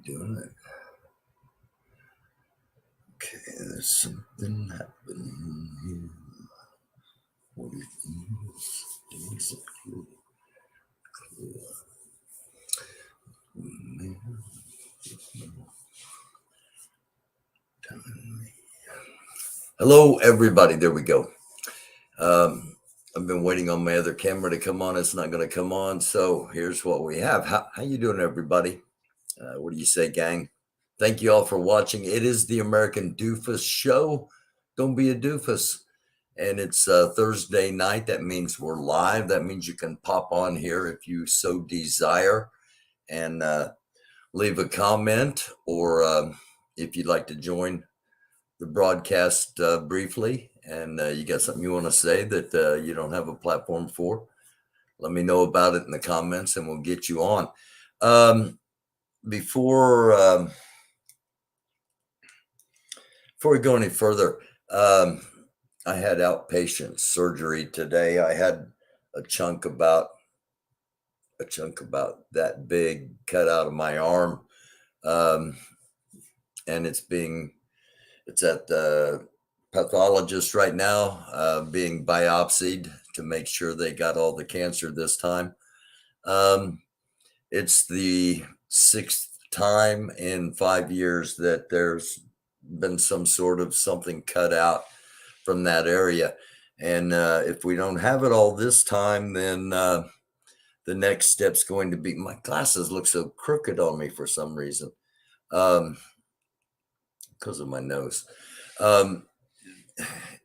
Doing it. Okay, there's something happening here. What is exactly clear? Hello, everybody. There we go. I've been waiting on my other camera to come on. It's not going to come on. So here's what we have. How you doing, everybody? What do you say, gang? Thank you all for watching. It is the American Doofus Show. Don't be a doofus. And it's Thursday night. That means we're live. That means you can pop on here if you so desire and leave a comment, or if you'd like to join the broadcast briefly and you got something you want to say that you don't have a platform for, let me know about it in the comments and we'll get you on. Before we go any further, I had outpatient surgery today. I had a chunk about that big cut out of my arm, and it's at the pathologist right now, being biopsied to make sure they got all the cancer this time. It's the 6th time in 5 years that there's been some sort of something cut out from that area. And if we don't have it all this time, then the next step's going to be, my glasses look so crooked on me for some reason, because of my nose.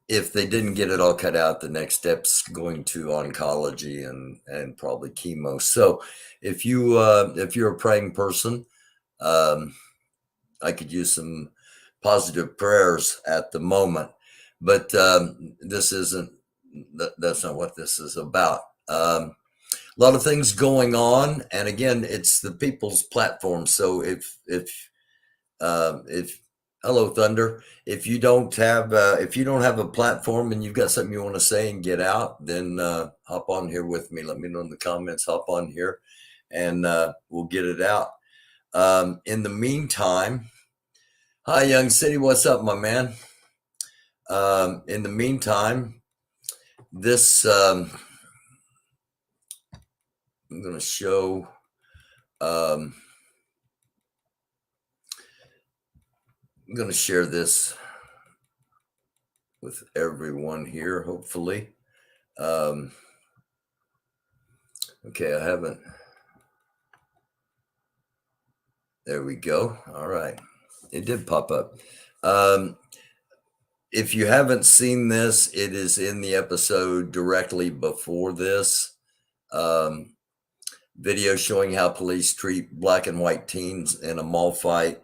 If they didn't get it all cut out, the next step's going to oncology and probably chemo. So if you're a praying person, I could use some positive prayers at the moment, but that's not what this is about. A lot of things going on, and again, it's the people's platform. So if hello Thunder, if you don't have a platform and you've got something you want to say and get out, then hop on here with me. Let me know in the comments. Hop on here, and we'll get it out. In the meantime, hi Young City, what's up, my man? In the meantime, this I'm going to show. I'm going to share this with everyone here, hopefully. Okay, I haven't. There we go. All right. It did pop up. If you haven't seen this, it is in the episode directly before this. Video showing how police treat black and white teens in a mall fight.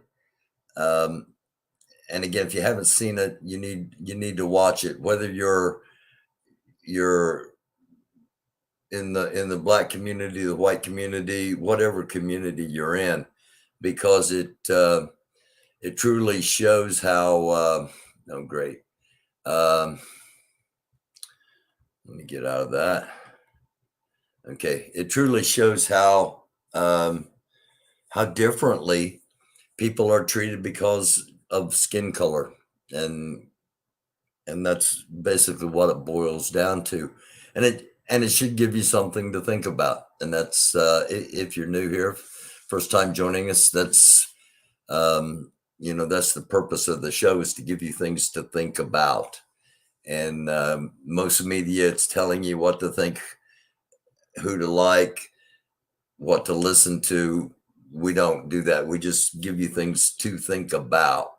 And again, if you haven't seen it, you need to watch it, whether you're in the black community, the white community, whatever community you're in, because it truly shows how oh great. Let me get out of that. Okay, it truly shows how differently people are treated because of skin color, and that's basically what it boils down to, and it should give you something to think about. And that's if you're new here, first time joining us, that's that's the purpose of the show, is to give you things to think about. And most media, it's telling you what to think, who to like, what to listen to. We don't do that. We just give you things to think about.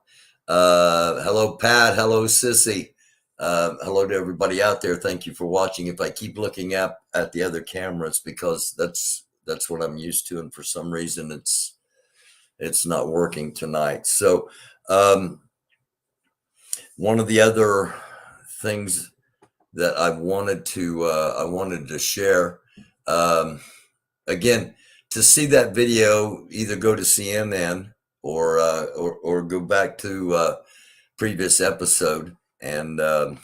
Hello, Pat. Hello, Sissy. Hello to everybody out there. Thank you for watching. If I keep looking at the other cameras, because that's what I'm used to, and for some reason it's not working tonight. So one of the other things that I wanted to share, again, to see that video, either go to CNN or go back to previous episode, and the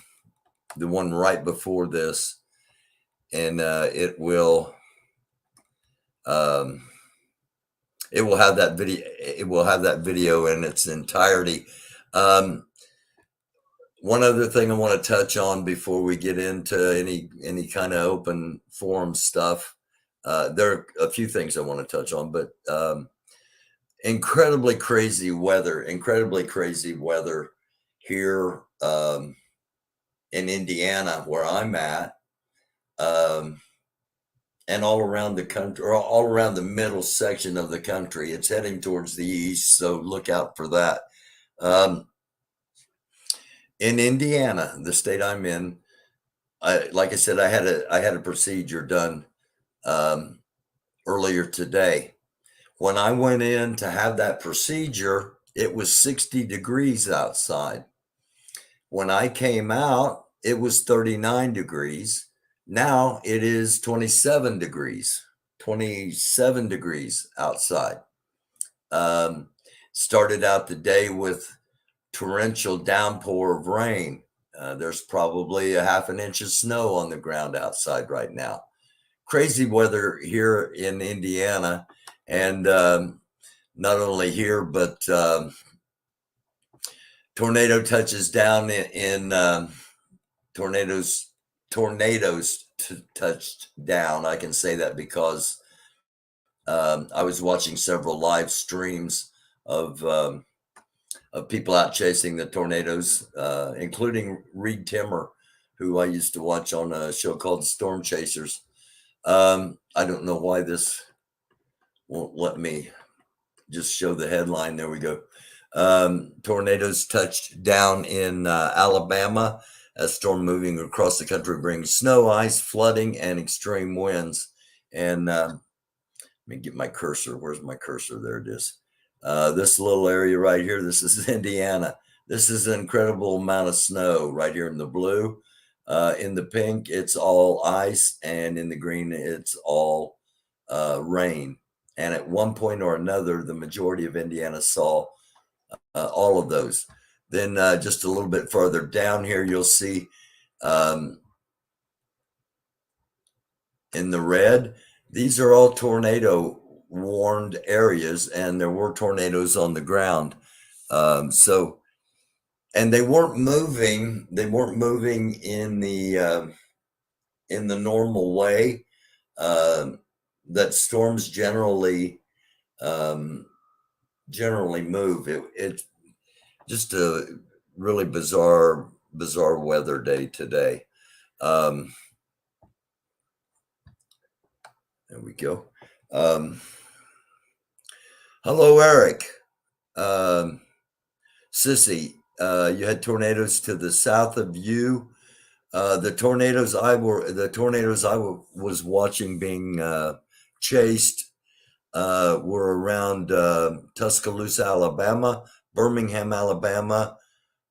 one right before this, and it will it will have that video. It will have that video in its entirety. Um, One other thing I want to touch on before we get into any kind of open forum stuff. There are a few things I want to touch on, but incredibly crazy weather here in Indiana, where I'm at, um, and all around the country, or all around the middle section of the country. It's heading towards the east, so look out for that. In Indiana, the state I'm in, like I said, I had a procedure done earlier today. When I went in to have that procedure, it was 60 degrees outside. When I came out, it was 39 degrees. Now it is 27 degrees outside. Started out the day with torrential downpour of rain. There's probably a half an inch of snow on the ground outside right now. Crazy weather here in Indiana, and not only here, but tornado touches down in tornadoes touched down. I can say that because I was watching several live streams of people out chasing the tornadoes, including Reed Timmer, who I used to watch on a show called Storm Chasers. I don't know why this won't let me just show the headline. There we go. Tornadoes touched down in Alabama. A storm moving across the country brings snow, ice, flooding, and extreme winds. And let me get my cursor. Where's my cursor? There it is. This little area right here, this is Indiana. This is an incredible amount of snow right here in the blue. In the pink, it's all ice, and in the green, it's all rain. And at one point or another, the majority of Indiana saw all of those. Then just a little bit further down here, you'll see in the red, these are all tornado warned areas, and there were tornadoes on the ground. So, and they weren't moving. They weren't moving in the normal way that storms generally move. It's just a really bizarre weather day today. There we go. Hello, Eric. Sissy, you had tornadoes to the south of you. The tornadoes I was watching being chased were around Tuscaloosa, Alabama, Birmingham, Alabama,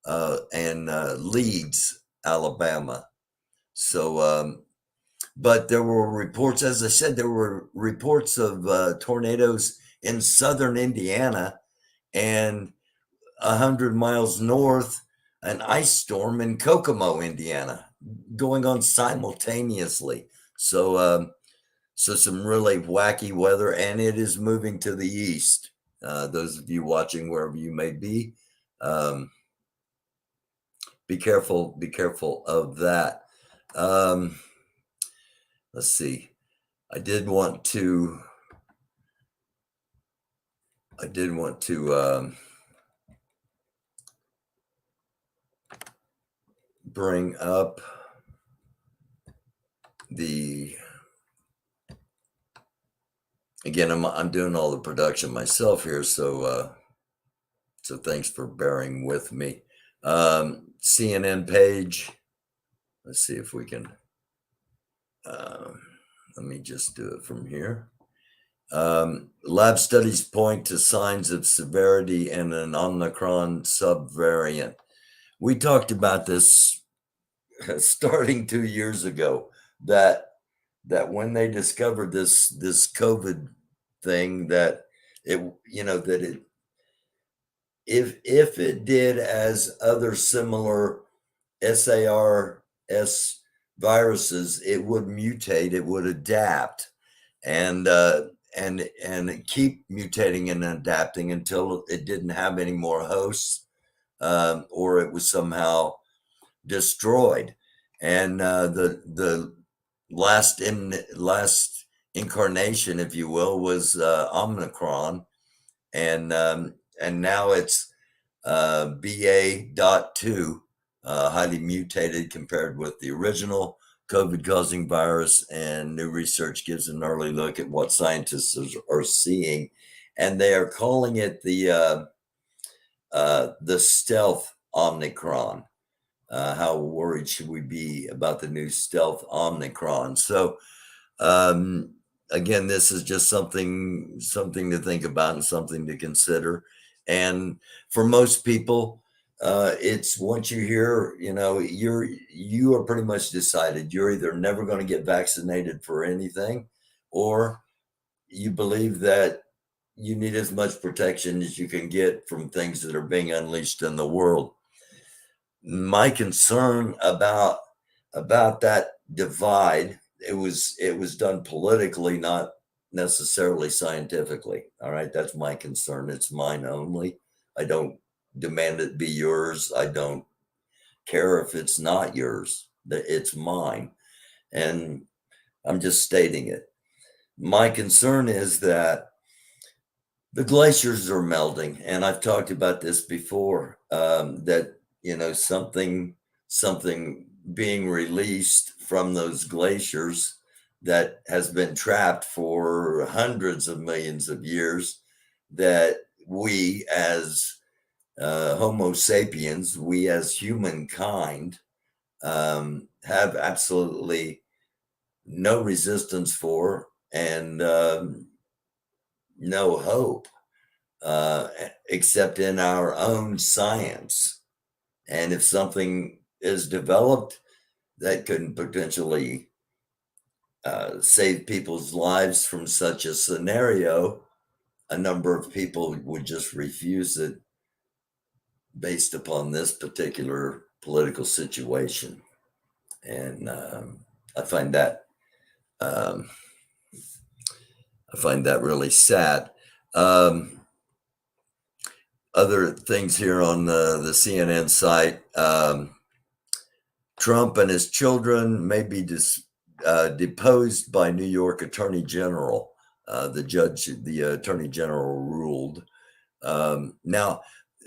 and Leeds, Alabama. So, but there were reports, as I said, there were reports of tornadoes in southern Indiana, and 100 miles north, an ice storm in Kokomo, Indiana, going on simultaneously. So, so some really wacky weather, and it is moving to the east. Those of you watching wherever you may be, be careful of that. Let's see. I did want to bring up again, I'm doing all the production myself here, so so thanks for bearing with me. CNN page. Let's see if we can. Let me just do it from here. Lab studies point to signs of severity in an Omicron subvariant. We talked about this starting 2 years ago, that when they discovered this COVID thing, that it, that it, if it did as other similar SARS viruses, it would mutate, it would adapt, and and keep mutating and adapting until it didn't have any more hosts, or it was somehow destroyed. And the last incarnation, if you will, was Omicron, and now it's BA.2, highly mutated compared with the original COVID-causing virus. And new research gives an early look at what scientists are seeing, and they are calling it the stealth Omicron. How worried should we be about the new stealth Omicron? So again, this is just something to think about and something to consider. And for most people, it's once you hear, you are pretty much decided. You're either never going to get vaccinated for anything, or you believe that you need as much protection as you can get from things that are being unleashed in the world. My concern about that divide, it was done politically, not necessarily scientifically. All right, that's my concern. It's mine only. I don't demand it be yours. I don't care if it's not yours. It's mine, and I'm just stating it. My concern is that the glaciers are melting, and I've talked about this before. That something being released from those glaciers that has been trapped for hundreds of millions of years, that we as Homo sapiens, we as humankind, have absolutely no resistance for, and no hope, except in our own science. And if something is developed that could potentially save people's lives from such a scenario, a number of people would just refuse it based upon this particular political situation. And I find that really sad. Other things here on the CNN site. Trump and his children may be deposed by New York Attorney General. The Attorney General ruled. Now,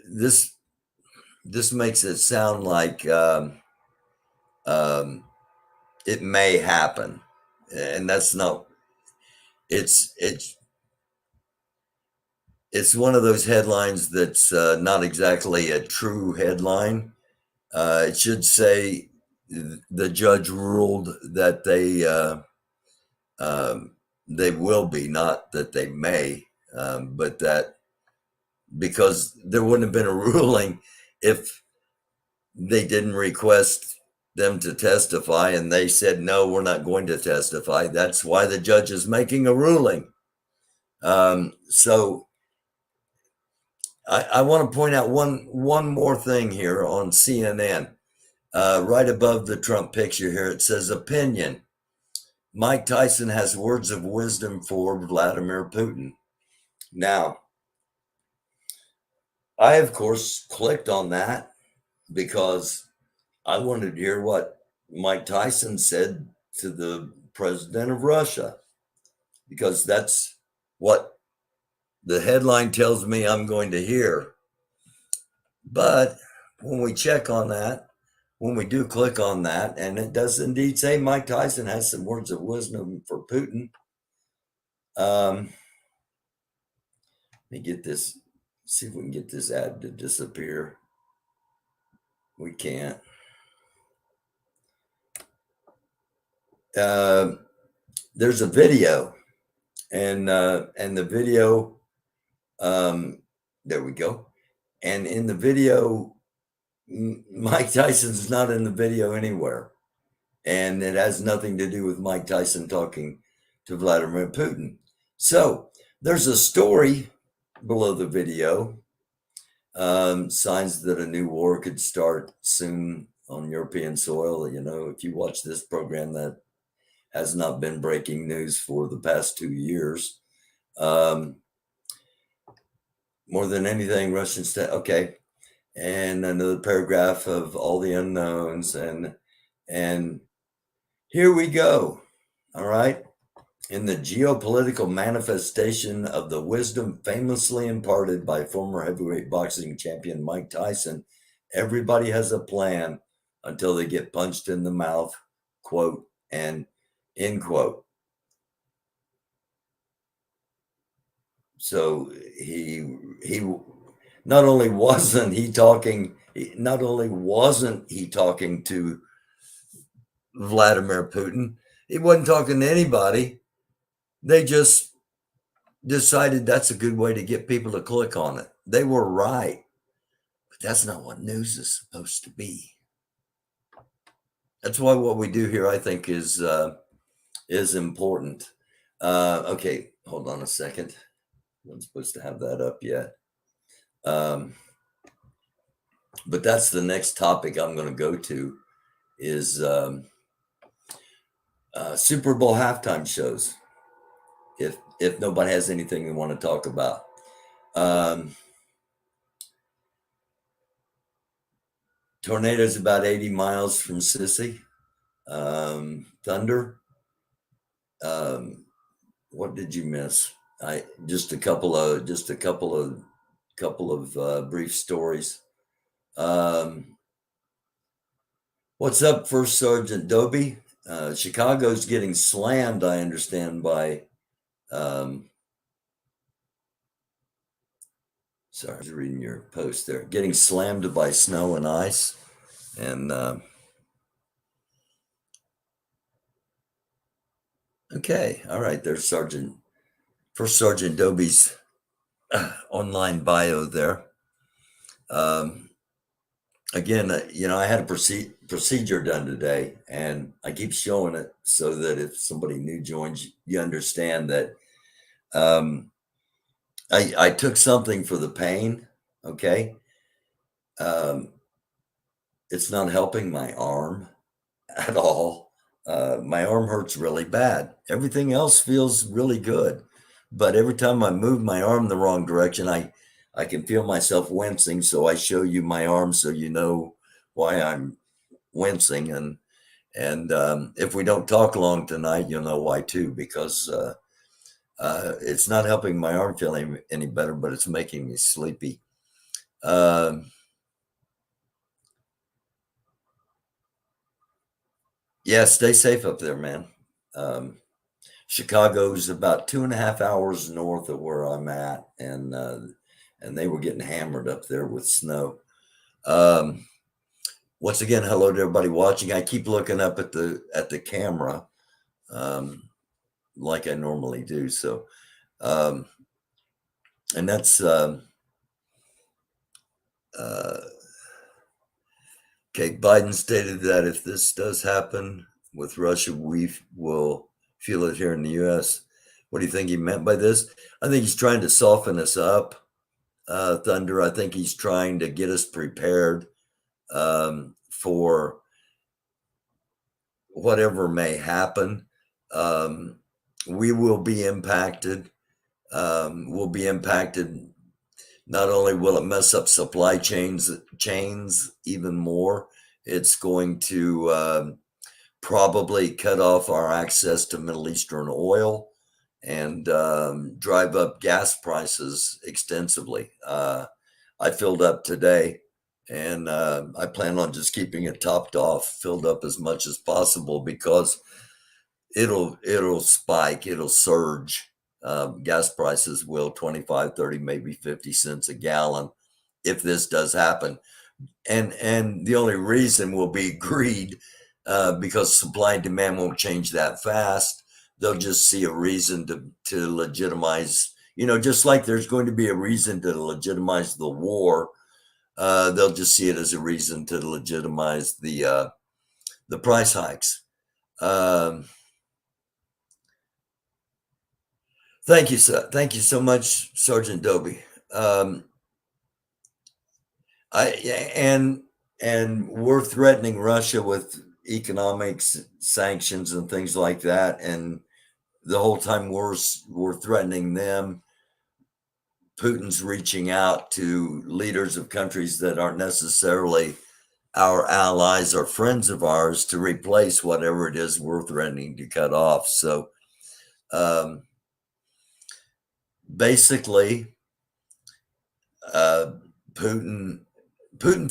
this makes it sound like it may happen, and that's not. It's one of those headlines that's not exactly a true headline. It should say the judge ruled that they will be, not that they may, but that, because there wouldn't have been a ruling if they didn't request them to testify and they said, no, we're not going to testify. That's why the judge is making a ruling. So I want to point out one more thing here on CNN. Right above the Trump picture here, it says opinion. Mike Tyson has words of wisdom for Vladimir Putin. Now, I, of course, clicked on that because I wanted to hear what Mike Tyson said to the president of Russia, because that's what the headline tells me I'm going to hear. But when we check on that, when we do click on that, and it does indeed say Mike Tyson has some words of wisdom for Putin. Let me get this, see if we can get this ad to disappear. We can't. There's a video, and the video, there we go. And in the video, Mike Tyson's not in the video anywhere. And it has nothing to do with Mike Tyson talking to Vladimir Putin. So there's a story below the video, signs that a new war could start soon on European soil. If you watch this program, that has not been breaking news for the past 2 years. Um, more than anything, Russian state. Okay, and another paragraph of all the unknowns, and here we go. All right. In the geopolitical manifestation of the wisdom famously imparted by former heavyweight boxing champion Mike Tyson, everybody has a plan until they get punched in the mouth, quote, and end quote. So he not only wasn't he talking to Vladimir Putin, he wasn't talking to anybody. They just decided that's a good way to get people to click on it. They were right, but that's not what news is supposed to be. That's why what we do here, I think, is important. Okay, hold on a second. I'm not supposed to have that up yet. But that's the next topic I'm going to go to is Super Bowl halftime shows. If nobody has anything they want to talk about. Tornadoes about 80 miles from Sissy. Thunder. What did you miss? Just a couple of brief stories. What's up, First Sergeant Dobie? Chicago's getting slammed, I understand, by sorry, I was reading your post there. Getting slammed by snow and ice. And okay, all right, there's First Sergeant Dobie's online bio there. Again, I had a procedure done today, and I keep showing it so that if somebody new joins, you understand that I took something for the pain. Okay, it's not helping my arm at all. My arm hurts really bad. Everything else feels really good, but every time I move my arm the wrong direction, I can feel myself wincing. So I show you my arm so you know why I'm wincing. And if we don't talk long tonight, you'll know why too, because it's not helping my arm feel any better, but it's making me sleepy. Yeah, stay safe up there, man. Chicago's about 2.5 hours north of where I'm at, and they were getting hammered up there with snow. Once again, hello to everybody watching. I keep looking up at the camera, like I normally do. So, and that's okay. Biden stated that if this does happen with Russia, we will feel it here in the U.S. What do you think he meant by this? I think he's trying to soften us up, Thunder. I think he's trying to get us prepared for whatever may happen. We will be impacted. We'll be impacted. Not only will it mess up supply chains even more, it's going to probably cut off our access to Middle Eastern oil and drive up gas prices extensively. I filled up today, and I plan on just keeping it topped off, filled up as much as possible, because it'll spike, it'll surge. Gas prices will 25, 30, maybe 50 cents a gallon if this does happen. And the only reason will be greed, because supply and demand won't change that fast. They'll just see a reason to legitimize, just like there's going to be a reason to legitimize the war. They'll just see it as a reason to legitimize the price hikes. Thank you, sir. Thank you so much, Sergeant Dobie. And we're threatening Russia with economic sanctions and things like that, and the whole time we're threatening them. Putin's reaching out to leaders of countries that aren't necessarily our allies or friends of ours to replace whatever it is we're threatening to cut off. So basically, Putin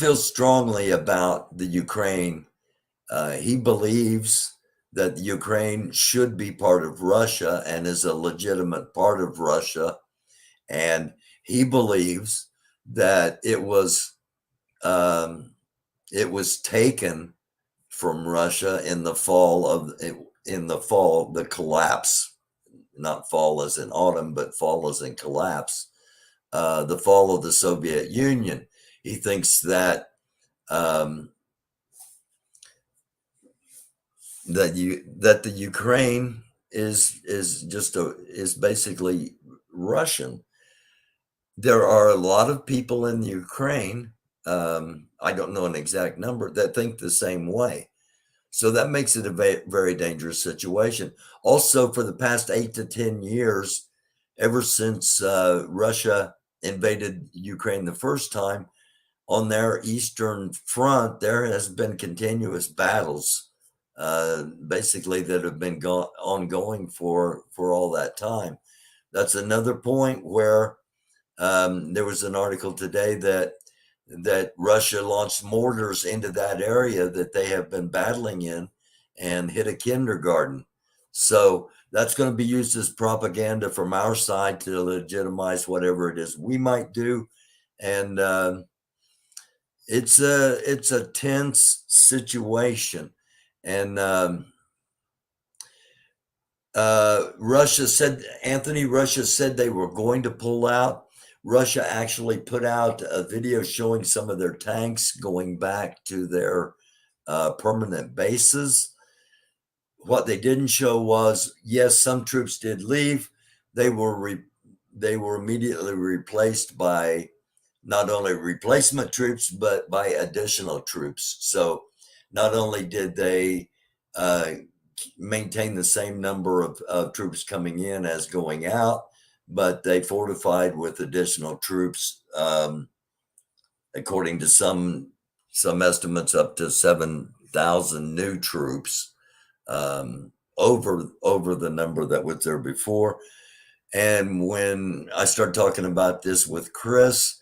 feels strongly about the Ukraine. He believes that Ukraine should be part of Russia and is a legitimate part of Russia. And he believes that it was taken from Russia in the fall, the collapse, not fall as in autumn, but fall as in collapse, the fall of the Soviet Union. He thinks that that the Ukraine is basically Russian. There are a lot of people in the Ukraine, I don't know an exact number, that think the same way. So that makes it a very dangerous situation. Also, for the past 8 to 10 years, ever since Russia invaded Ukraine the first time, on their eastern front, there has been continuous battles, basically, that have been ongoing for all that time. That's another point where there was an article today that Russia launched mortars into that area that they have been battling in and hit a kindergarten. So that's going to be used as propaganda from our side to legitimize whatever it is we might do. And it's a tense situation. And Russia said they were going to pull out. Russia actually put out a video showing some of their tanks going back to their permanent bases. What they didn't show was, yes, some troops did leave. They were immediately replaced by not only replacement troops, but by additional troops. So not only did they maintain the same number of troops coming in as going out, but they fortified with additional troops, according to some estimates, up to 7,000 new troops, over the number that was there before. And when I started talking about this with Chris,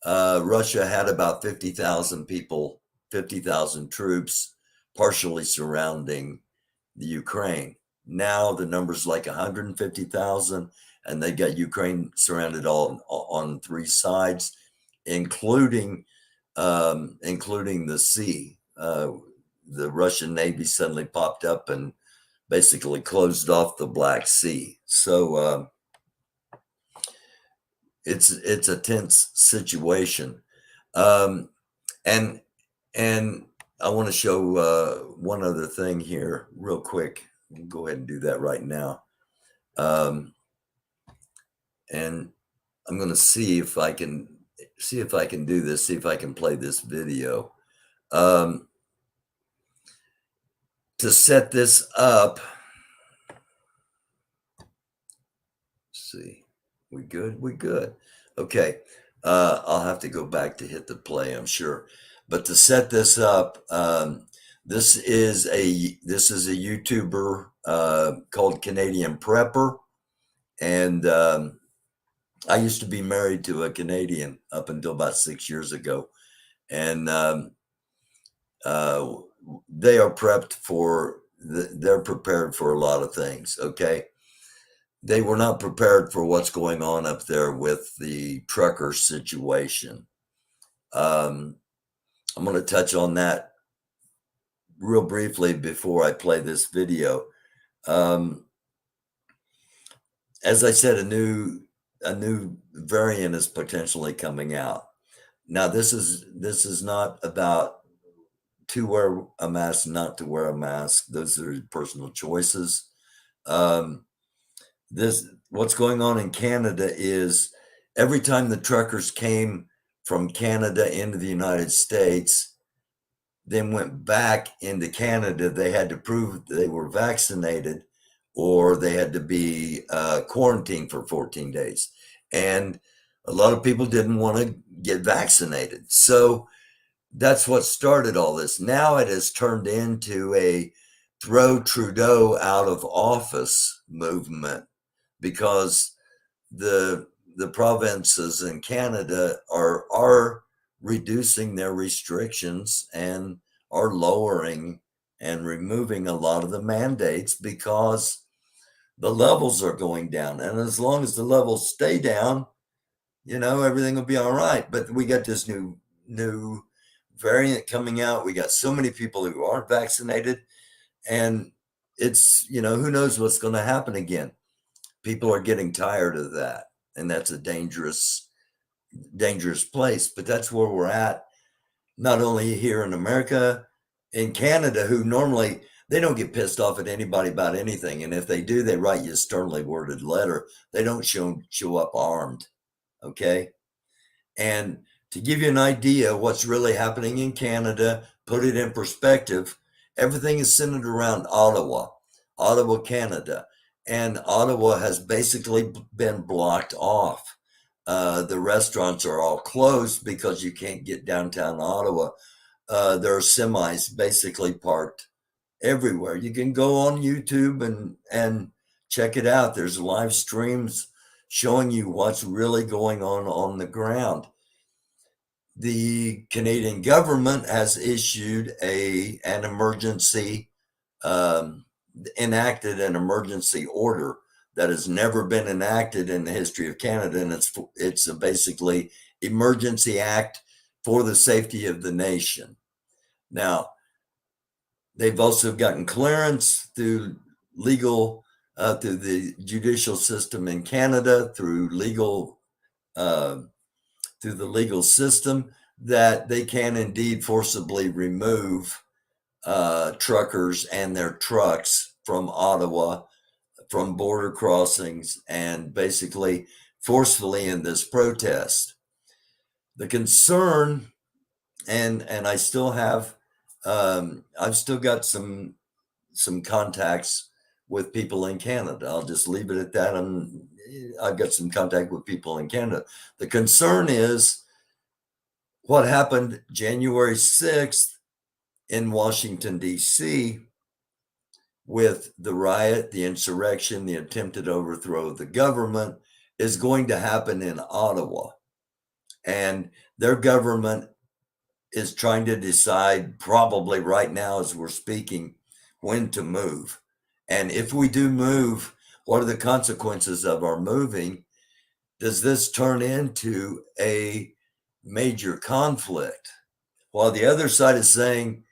Russia had about 50,000 people, 50,000 troops partially surrounding the Ukraine. Now the number's like 150,000, and they got Ukraine surrounded on three sides, including the sea. The Russian Navy suddenly popped up and basically closed off the Black Sea. So it's a tense situation. And I want to show one other thing here real quick. We'll go ahead and do that right now. And I'm going to see if I can do this, see if I can play this video. To set this up, let's see, we good. Okay. I'll have to go back to hit the play, I'm sure. But to set this up, this is a YouTuber called Canadian Prepper, and I used to be married to a Canadian up until about 6 years ago, and they are prepped for they're prepared for a lot of things. Okay. They were not prepared for what's going on up there with the trucker situation. I'm going to touch on that real briefly before I play this video. As I said, a new variant is potentially coming out. Now, this is not about to wear a mask, not to wear a mask. Those are personal choices. What's going on in Canada is every time the truckers came from Canada into the United States, then went back into Canada, they had to prove they were vaccinated, or they had to be quarantined for 14 days. And a lot of people didn't want to get vaccinated. So that's what started all this. Now it has turned into a throw Trudeau out of office movement, because the provinces in Canada are reducing their restrictions and are lowering and removing a lot of the mandates, because the levels are going down. And as long as the levels stay down, everything will be all right. But we got this new variant coming out. We got so many people who aren't vaccinated, and it's, who knows what's going to happen again. People are getting tired of that, and that's a dangerous place. But that's where we're at, not only here in America, in Canada, who normally they don't get pissed off at anybody about anything, and if they do, they write you a sternly worded letter. They don't show up armed. Okay. And to give you an idea of what's really happening in Canada, put it in perspective, everything is centered around Ottawa, Canada. And Ottawa has basically been blocked off. The restaurants are all closed because you can't get downtown Ottawa. There are semis basically parked everywhere. You can go on YouTube and check it out. There's live streams showing you what's really going on the ground. The Canadian government has issued an emergency, enacted an emergency order that has never been enacted in the history of Canada, and it's a basically emergency act for the safety of the nation. Now, they've also gotten clearance through through the judicial system in Canada, through the legal system, that they can indeed forcibly remove truckers and their trucks from Ottawa, from border crossings, and basically forcefully in this protest. The concern, and I still have, I've still got some contacts with people in Canada. I'll just leave it at that. I've got some contact with people in Canada. The concern is what happened January 6th in Washington, D.C., with the riot, the insurrection, the attempted overthrow of the government, is going to happen in Ottawa. And their government is trying to decide, probably right now as we're speaking, when to move. And if we do move, what are the consequences of our moving? Does this turn into a major conflict? While the other side is saying,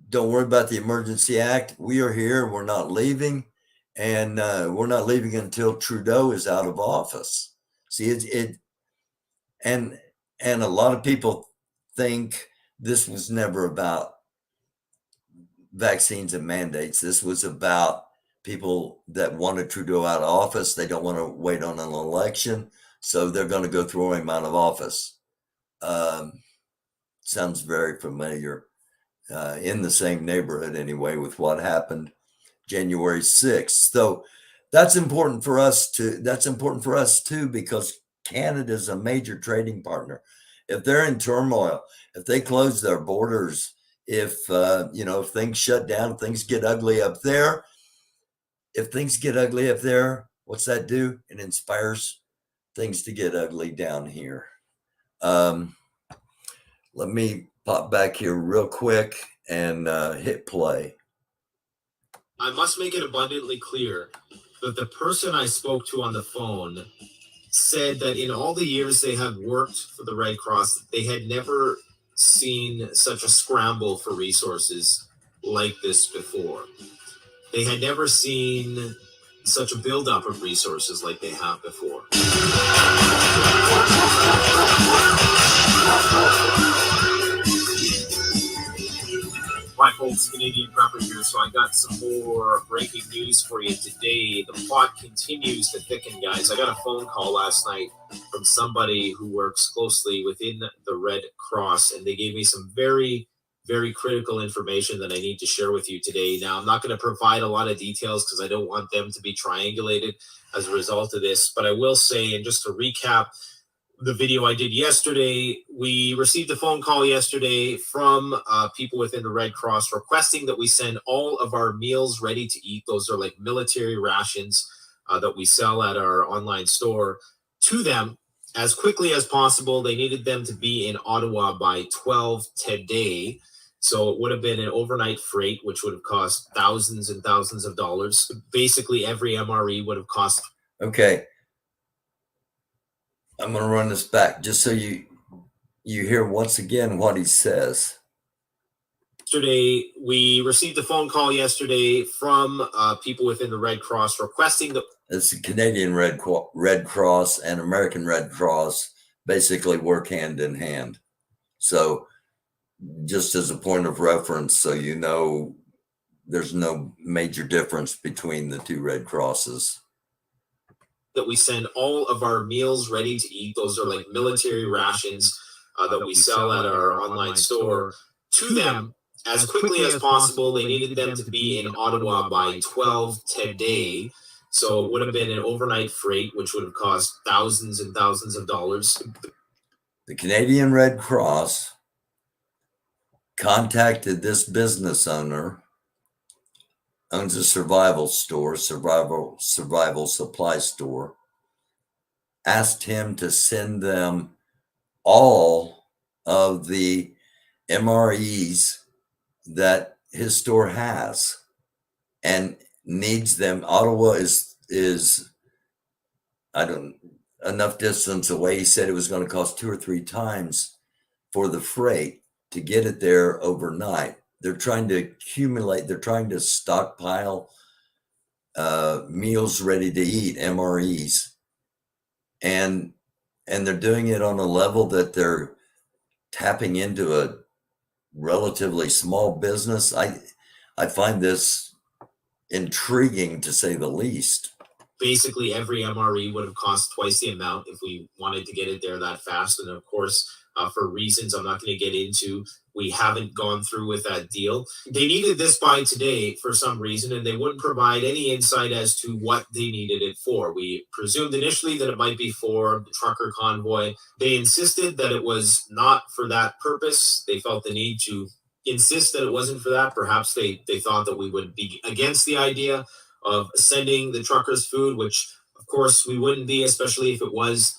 don't worry about the Emergency Act. We are here. We're not leaving. And we're not leaving until Trudeau is out of office. See, and a lot of people think this was never about vaccines and mandates. This was about people that wanted Trudeau out of office. They don't want to wait on an election, so they're going to go throw him out of office. Sounds very familiar, in the same neighborhood anyway, with what happened January 6th. So that's important for us too, because Canada is a major trading partner. If they're in turmoil, if they close their borders, if things shut down, things get ugly up there. If things get ugly up there, what's that do? It inspires things to get ugly down here. Let me pop back here real quick and hit play. I must make it abundantly clear that the person I spoke to on the phone said that in all the years they have worked for the Red Cross, they had never seen such a scramble for resources like this before. They had never seen such a buildup of resources like they have before. Hi folks, Canadian Prepper here. So I got some more breaking news for you today. The plot continues to thicken, guys. I got a phone call last night from somebody who works closely within the Red Cross, and they gave me some very very critical information that I need to share with you today. Now, I'm not going to provide a lot of details because I don't want them to be triangulated as a result of this, but I will say, and just to recap the video I did yesterday, we received a phone call yesterday from people within the Red Cross requesting that we send all of our meals ready to eat. Those are like military rations that we sell at our online store to them as quickly as possible. They needed them to be in Ottawa by 12 today. So it would have been an overnight freight, which would have cost thousands and thousands of dollars. Basically, every MRE would have cost. Okay. I'm going to run this back just so you hear once again what he says. Yesterday, we received a phone call yesterday from people within the Red Cross requesting that. It's the Canadian Red Cross and American Red Cross basically work hand in hand. So just as a point of reference, so you know, there's no major difference between the two Red Crosses. That we send all of our meals ready to eat. Those are like military rations that we sell at our online store to them as quickly as possible. They needed them to be in Ottawa by 12 today. So it would have been an overnight freight, which would have cost thousands and thousands of dollars. The Canadian Red Cross contacted this business owner, owns a survival supply store, asked him to send them all of the MREs that his store has and needs them. Ottawa is enough distance away. He said it was going to cost 2 or 3 times for the freight to get it there overnight. They're trying to accumulate, they're trying to stockpile meals ready to eat, MREs. And they're doing it on a level that they're tapping into a relatively small business. I find this intriguing to say the least. Basically, every MRE would have cost twice the amount if we wanted to get it there that fast. And of course, for reasons I'm not going to get into, we haven't gone through with that deal. They needed this by today for some reason, and they wouldn't provide any insight as to what they needed it for. We presumed initially that it might be for the trucker convoy. They insisted that it was not for that purpose. They felt the need to insist that it wasn't for that. Perhaps they thought that we would be against the idea of sending the truckers food, which of course we wouldn't be, especially if it was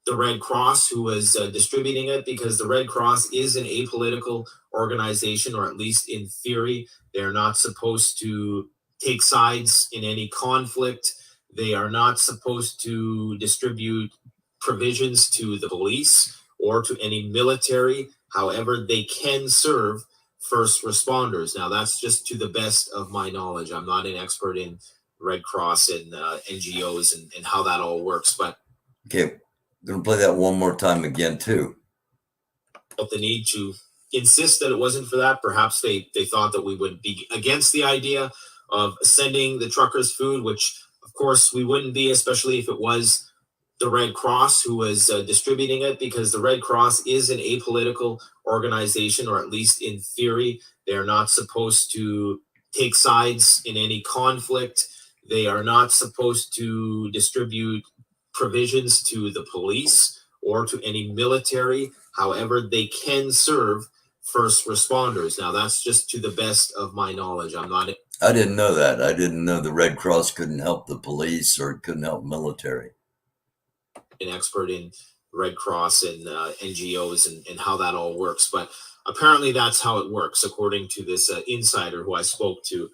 the Red Cross who was distributing it, because the Red Cross is an apolitical organization, or at least in theory. They're not supposed to take sides in any conflict. They are not supposed to distribute provisions to the police or to any military. However, they can serve first responders. Now, that's just to the best of my knowledge. I'm not an expert in Red Cross and NGOs and how that all works, but okay. I'm going to play that one more time again, too. The need to insist that it wasn't for that. Perhaps they thought that we would be against the idea of sending the truckers food, which of course we wouldn't be, especially if it was the Red Cross who was distributing it, because the Red Cross is an apolitical organization, or at least in theory. They're not supposed to take sides in any conflict. They are not supposed to distribute provisions to the police or to any military. However, they can serve first responders. Now, that's just to the best of my knowledge. I didn't know that. I didn't know the Red Cross couldn't help the police or couldn't help military. An expert in Red Cross and NGOs and how that all works, but apparently that's how it works, according to this insider who I spoke to.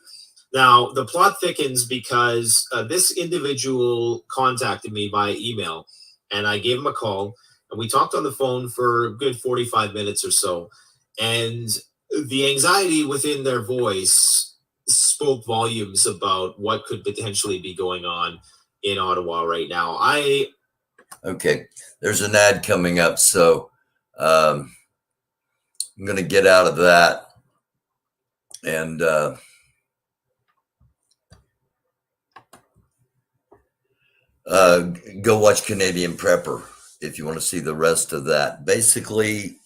Now, the plot thickens because this individual contacted me by email, and I gave him a call, and we talked on the phone for a good 45 minutes or so. And the anxiety within their voice spoke volumes about what could potentially be going on in Ottawa right now. Okay, there's an ad coming up, so I'm going to get out of that and go watch Canadian Prepper if you want to see the rest of that. Basically,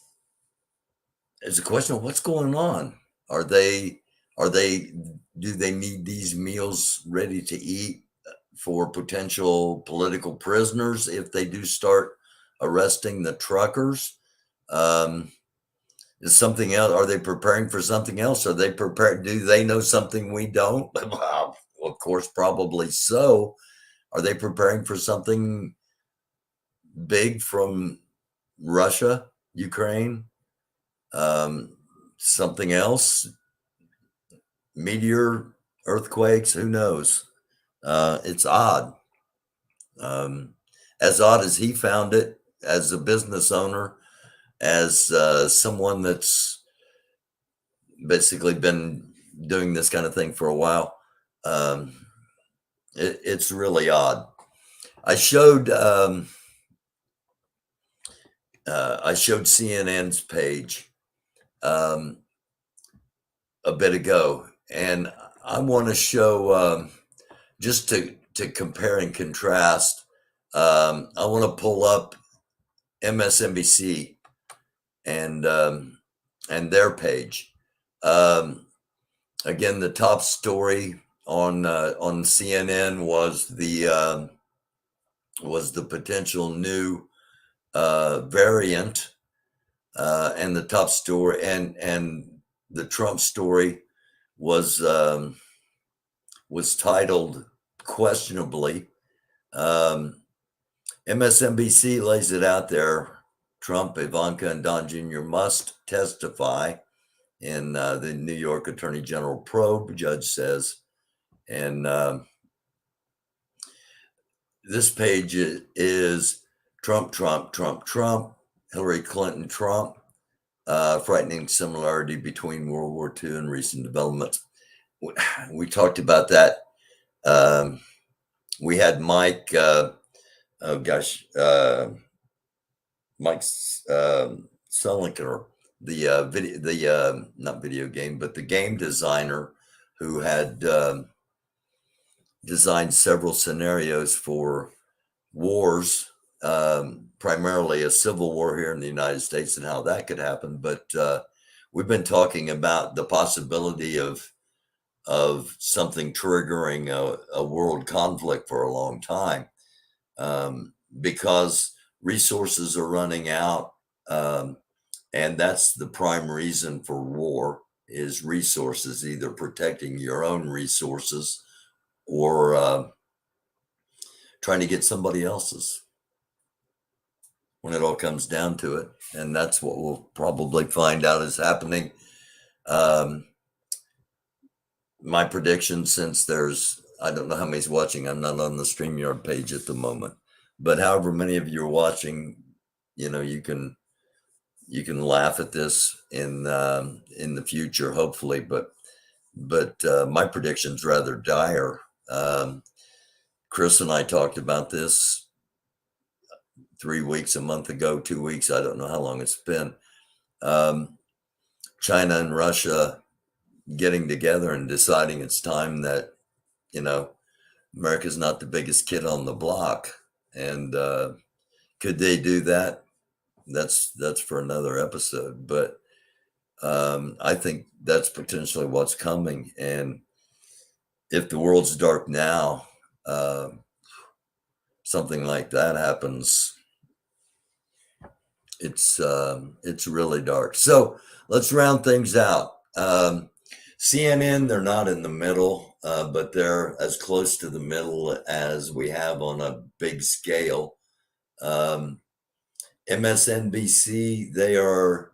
it's a question of what's going on. Are they do they need these meals ready to eat for potential political prisoners if they do start arresting the truckers? Is something else? Are they preparing for something else? Are they prepared? Do they know something we don't? Well, of course, probably so. Are they preparing for something big from Russia, Ukraine, something else? Meteor, earthquakes, who knows? It's odd. As odd as he found it, as a business owner, as someone that's basically been doing this kind of thing for a while. It's really odd. I showed CNN's page a bit ago, and I want to show just to compare and contrast. I want to pull up MSNBC and their page. Again, the top story on CNN was the potential new variant, and the top story and the Trump story was titled questionably. MSNBC lays it out there. Trump, Ivanka, and Don Jr. must testify in the New York Attorney General probe, judge says. And this page is Trump, Trump, Trump, Trump, Hillary Clinton, Trump, frightening similarity between World War II and recent developments. We talked about that. We had Mike, Mike Sullinger, not video game, but the game designer who had designed several scenarios for wars, primarily a civil war here in the United States and how that could happen. But we've been talking about the possibility of something triggering a world conflict for a long time, because resources are running out. And that's the prime reason for war, is resources, either protecting your own resources or trying to get somebody else's, when it all comes down to it. And that's what we'll probably find out is happening. My prediction, since I don't know how many's watching, I'm not on the StreamYard page at the moment, but however many of you are watching, you can laugh at this in the future, hopefully, but my prediction's rather dire. Chris and I talked about this 3 weeks, a month ago, 2 weeks. I don't know how long it's been. China and Russia getting together and deciding it's time that, America's not the biggest kid on the block. And could they do that? That's for another episode. But I think that's potentially what's coming. And if the world's dark now, something like that happens, it's really dark. So let's round things out. CNN, they're not in the middle, but they're as close to the middle as we have on a big scale. MSNBC, they are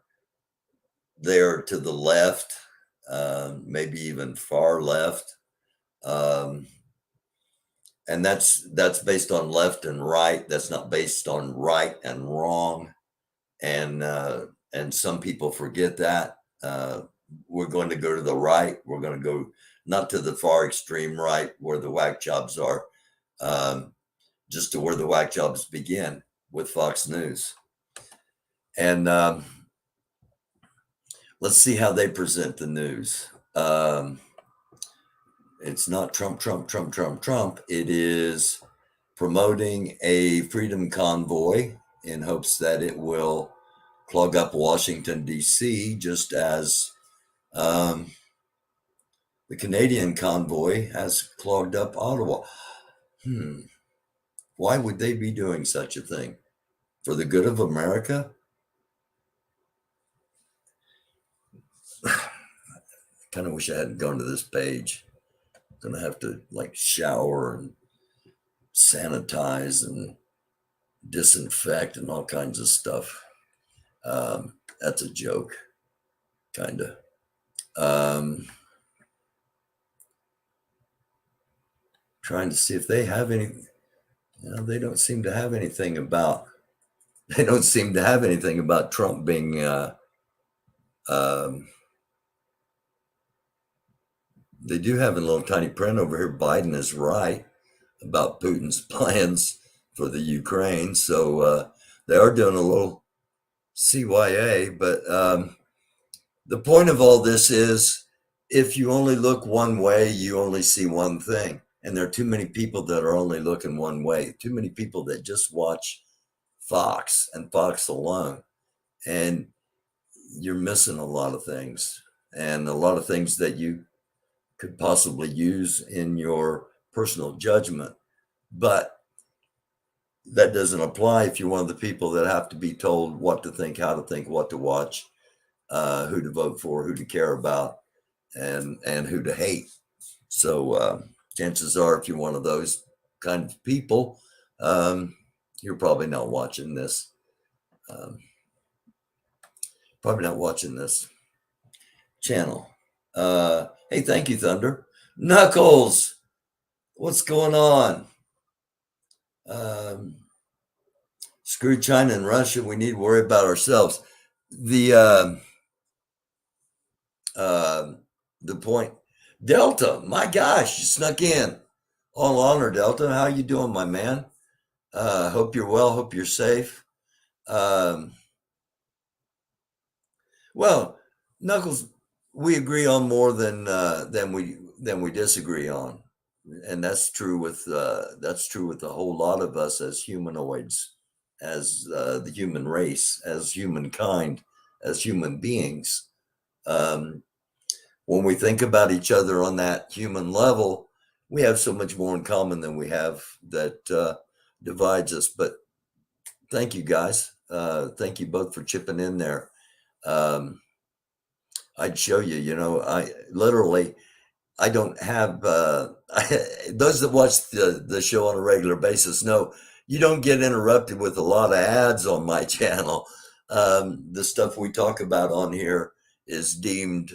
to the left, maybe even far left. And that's based on left and right. That's not based on right and wrong. And some people forget that. We're going to go to the right. We're going to go not to the far extreme right where the whack jobs are, just to where the whack jobs begin, with Fox News. And let's see how they present the news. It's not Trump, Trump, Trump, Trump, Trump. It is promoting a freedom convoy in hopes that it will clog up Washington, D.C., just as the Canadian convoy has clogged up Ottawa. Why would they be doing such a thing? For the good of America? Kind of wish I hadn't gone to this page. I'm gonna have to like shower and sanitize and disinfect and all kinds of stuff. That's a joke, kind of. Trying to see if they have any. They don't seem to have anything about. They don't seem to have anything about Trump being. They do have in little tiny print over here. Biden is right about Putin's plans for the Ukraine, so they are doing a little CYA. But the point of all this is, if you only look one way, you only see one thing. And there are too many people that are only looking one way. Too many people that just watch Fox and Fox alone. And you're missing a lot of things, and a lot of things that you could possibly use in your personal judgment. But that doesn't apply if you're one of the people that have to be told what to think, how to think, what to watch, who to vote for, who to care about, and who to hate. So chances are, if you're one of those kind of people, you're probably not watching this. Probably not watching this channel. Hey, thank you, Thunder. Knuckles, what's going on? Screw China and Russia. We need to worry about ourselves. The point, Delta. My gosh, you snuck in. All honor, Delta. How you doing, my man? Hope you're well. Hope you're safe. Well, Knuckles, we agree on more than we disagree on, and that's true with a whole lot of us as humanoids, as the human race, as humankind, as human beings. When we think about each other on that human level, we have so much more in common than we have that divides us. But thank you, guys. Thank you both for chipping in there. I'd show you, I don't have, those that watch the show on a regular basis know you don't get interrupted with a lot of ads on my channel. The stuff we talk about on here is deemed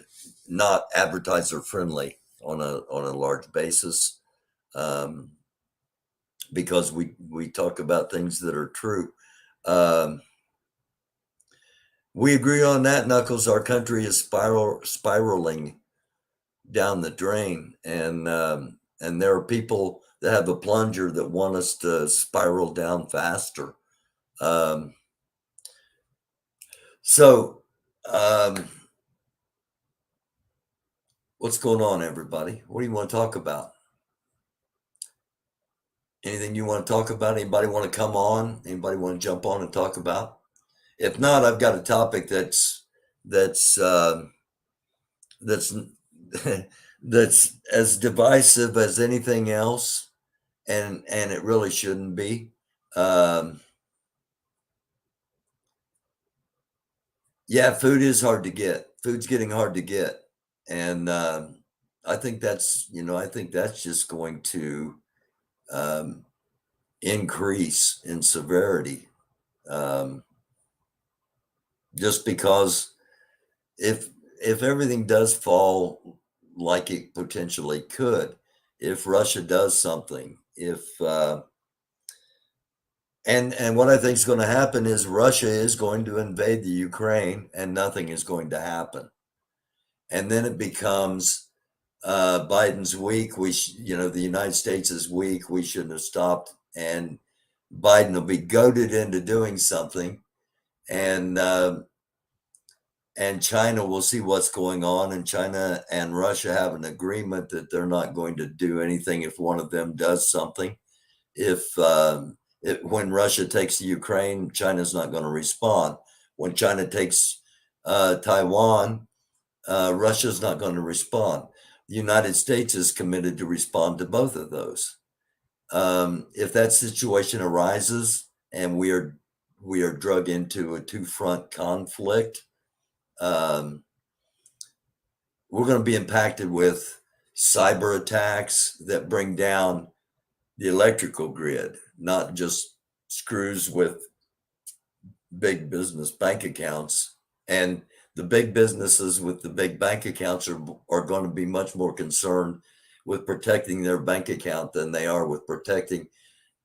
not advertiser friendly on a large basis, because we talk about things that are true. We agree on that, Knuckles. Our country is spiraling down the drain, and there are people that have a plunger that want us to spiral down faster. What's going on, everybody? What do you want to talk about? Anything you want to talk about? Anybody want to come on? Anybody want to jump on and talk about? If not, I've got a topic that's that's as divisive as anything else, and it really shouldn't be. Yeah, food is hard to get. Food's getting hard to get, and I think that's just going to increase in severity. Just because if everything does fall like it potentially could, if Russia does something, and what I think is going to happen is Russia is going to invade the Ukraine and nothing is going to happen. And then it becomes Biden's weak. The United States is weak. We shouldn't have stopped. And Biden will be goaded into doing something. And China will see what's going on, and China and Russia have an agreement that they're not going to do anything if one of them does something. When Russia takes the Ukraine, China's not going to respond. When China takes Taiwan, Russia's not going to respond. The United States is committed to respond to both of those. If that situation arises and we are drug into a two-front conflict, we're going to be impacted with cyber attacks that bring down the electrical grid, not just screws with big business bank accounts. And the big businesses with the big bank accounts are going to be much more concerned with protecting their bank account than they are with protecting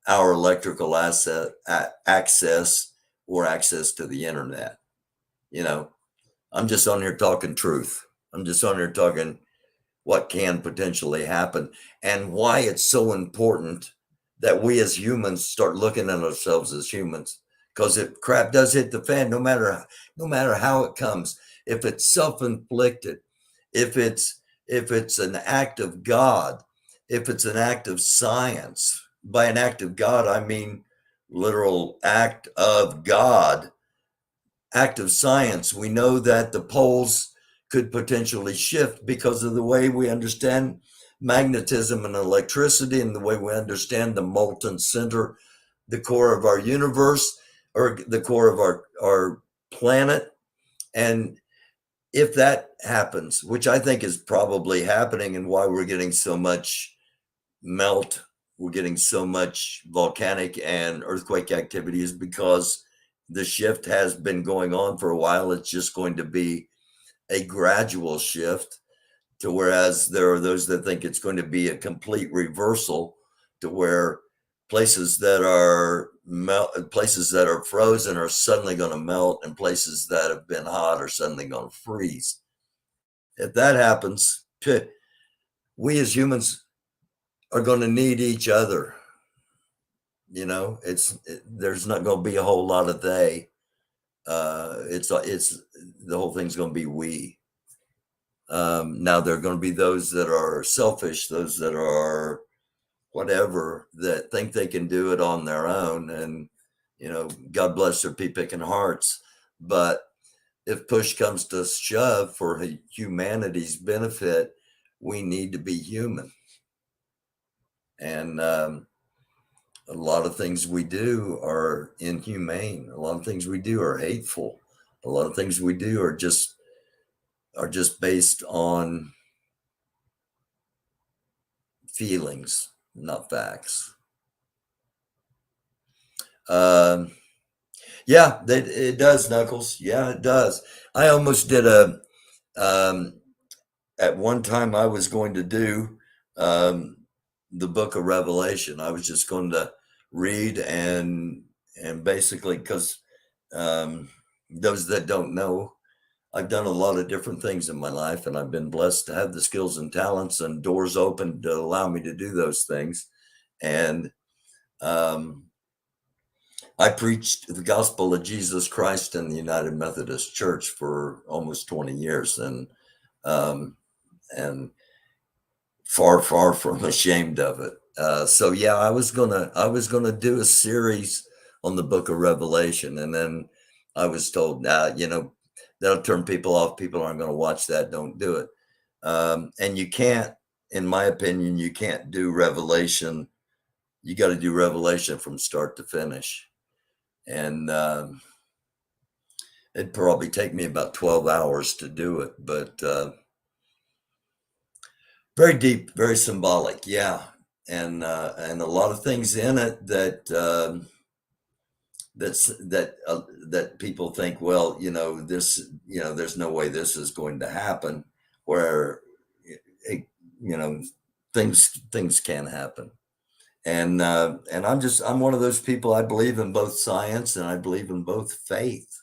our electrical access or access to the internet. You know, I'm just on here talking truth. I'm just on here talking what can potentially happen and why it's so important that we as humans start looking at ourselves as humans. Because if crap does hit the fan, no matter how it comes, if it's self-inflicted, if it's an act of God, if it's an act of science, by an act of God, I mean literal act of God, act of science, we know that the poles could potentially shift because of the way we understand magnetism and electricity and the way we understand the molten center, the core of our universe or the core of our planet. And if that happens, which I think is probably happening and why we're getting so much melt, we're getting so much volcanic and earthquake activity, is because the shift has been going on for a while. It's just going to be a gradual shift, to whereas there are those that think it's going to be a complete reversal, to where places that are frozen are suddenly going to melt, and places that have been hot are suddenly going to freeze. If that happens, we as humans are going to need each other. You know, there's not going to be a whole lot of they. It's the whole thing's going to be we. Now there are going to be those that are selfish, those that are whatever, that think they can do it on their own, and God bless their pea-picking hearts. But if push comes to shove for humanity's benefit, we need to be human. And a lot of things we do are inhumane. A lot of things we do are hateful. A lot of things we do are just based on feelings, not facts. Yeah, it does, Knuckles. Yeah, it does. I almost did at one time I was going to do the book of Revelation. I was just going to read and basically, because those that don't know, I've done a lot of different things in my life, and I've been blessed to have the skills and talents and doors open to allow me to do those things. And I preached the gospel of Jesus Christ in the United Methodist Church for almost 20 years, and far from ashamed of it. So yeah, I was gonna do a series on the book of Revelation, and then I was told, that'll turn people off. People aren't going to watch that. Don't do it. And you can't, in my opinion, you can't do Revelation. You got to do Revelation from start to finish. And it'd probably take me about 12 hours to do it, but very deep, very symbolic. Yeah. And a lot of things in it that that people think, well, this, there's no way this is going to happen, where things can happen. And I'm one of those people. I believe in both science and I believe in both faith,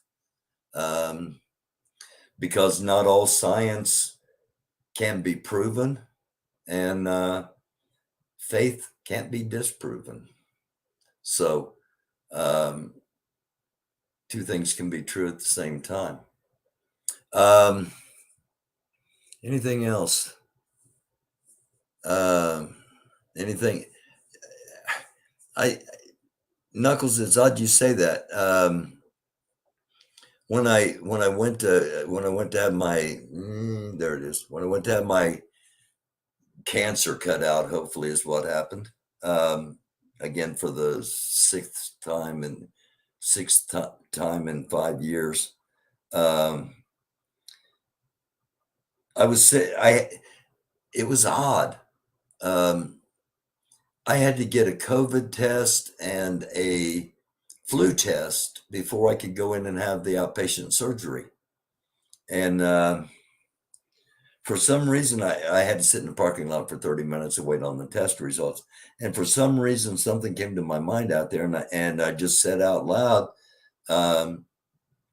because not all science can be proven, and faith can't be disproven. So two things can be true at the same time. Anything else? Anything? Knuckles, it's odd you say that. when I went to have my there it is. When I went to have my cancer cut out, hopefully is what happened. Again for the sixth time in 5 years. I was it was odd. I had to get a COVID test and a flu test before I could go in and have the outpatient surgery. And for some reason, I had to sit in the parking lot for 30 minutes to wait on the test results. And for some reason, something came to my mind out there, and I just said out loud,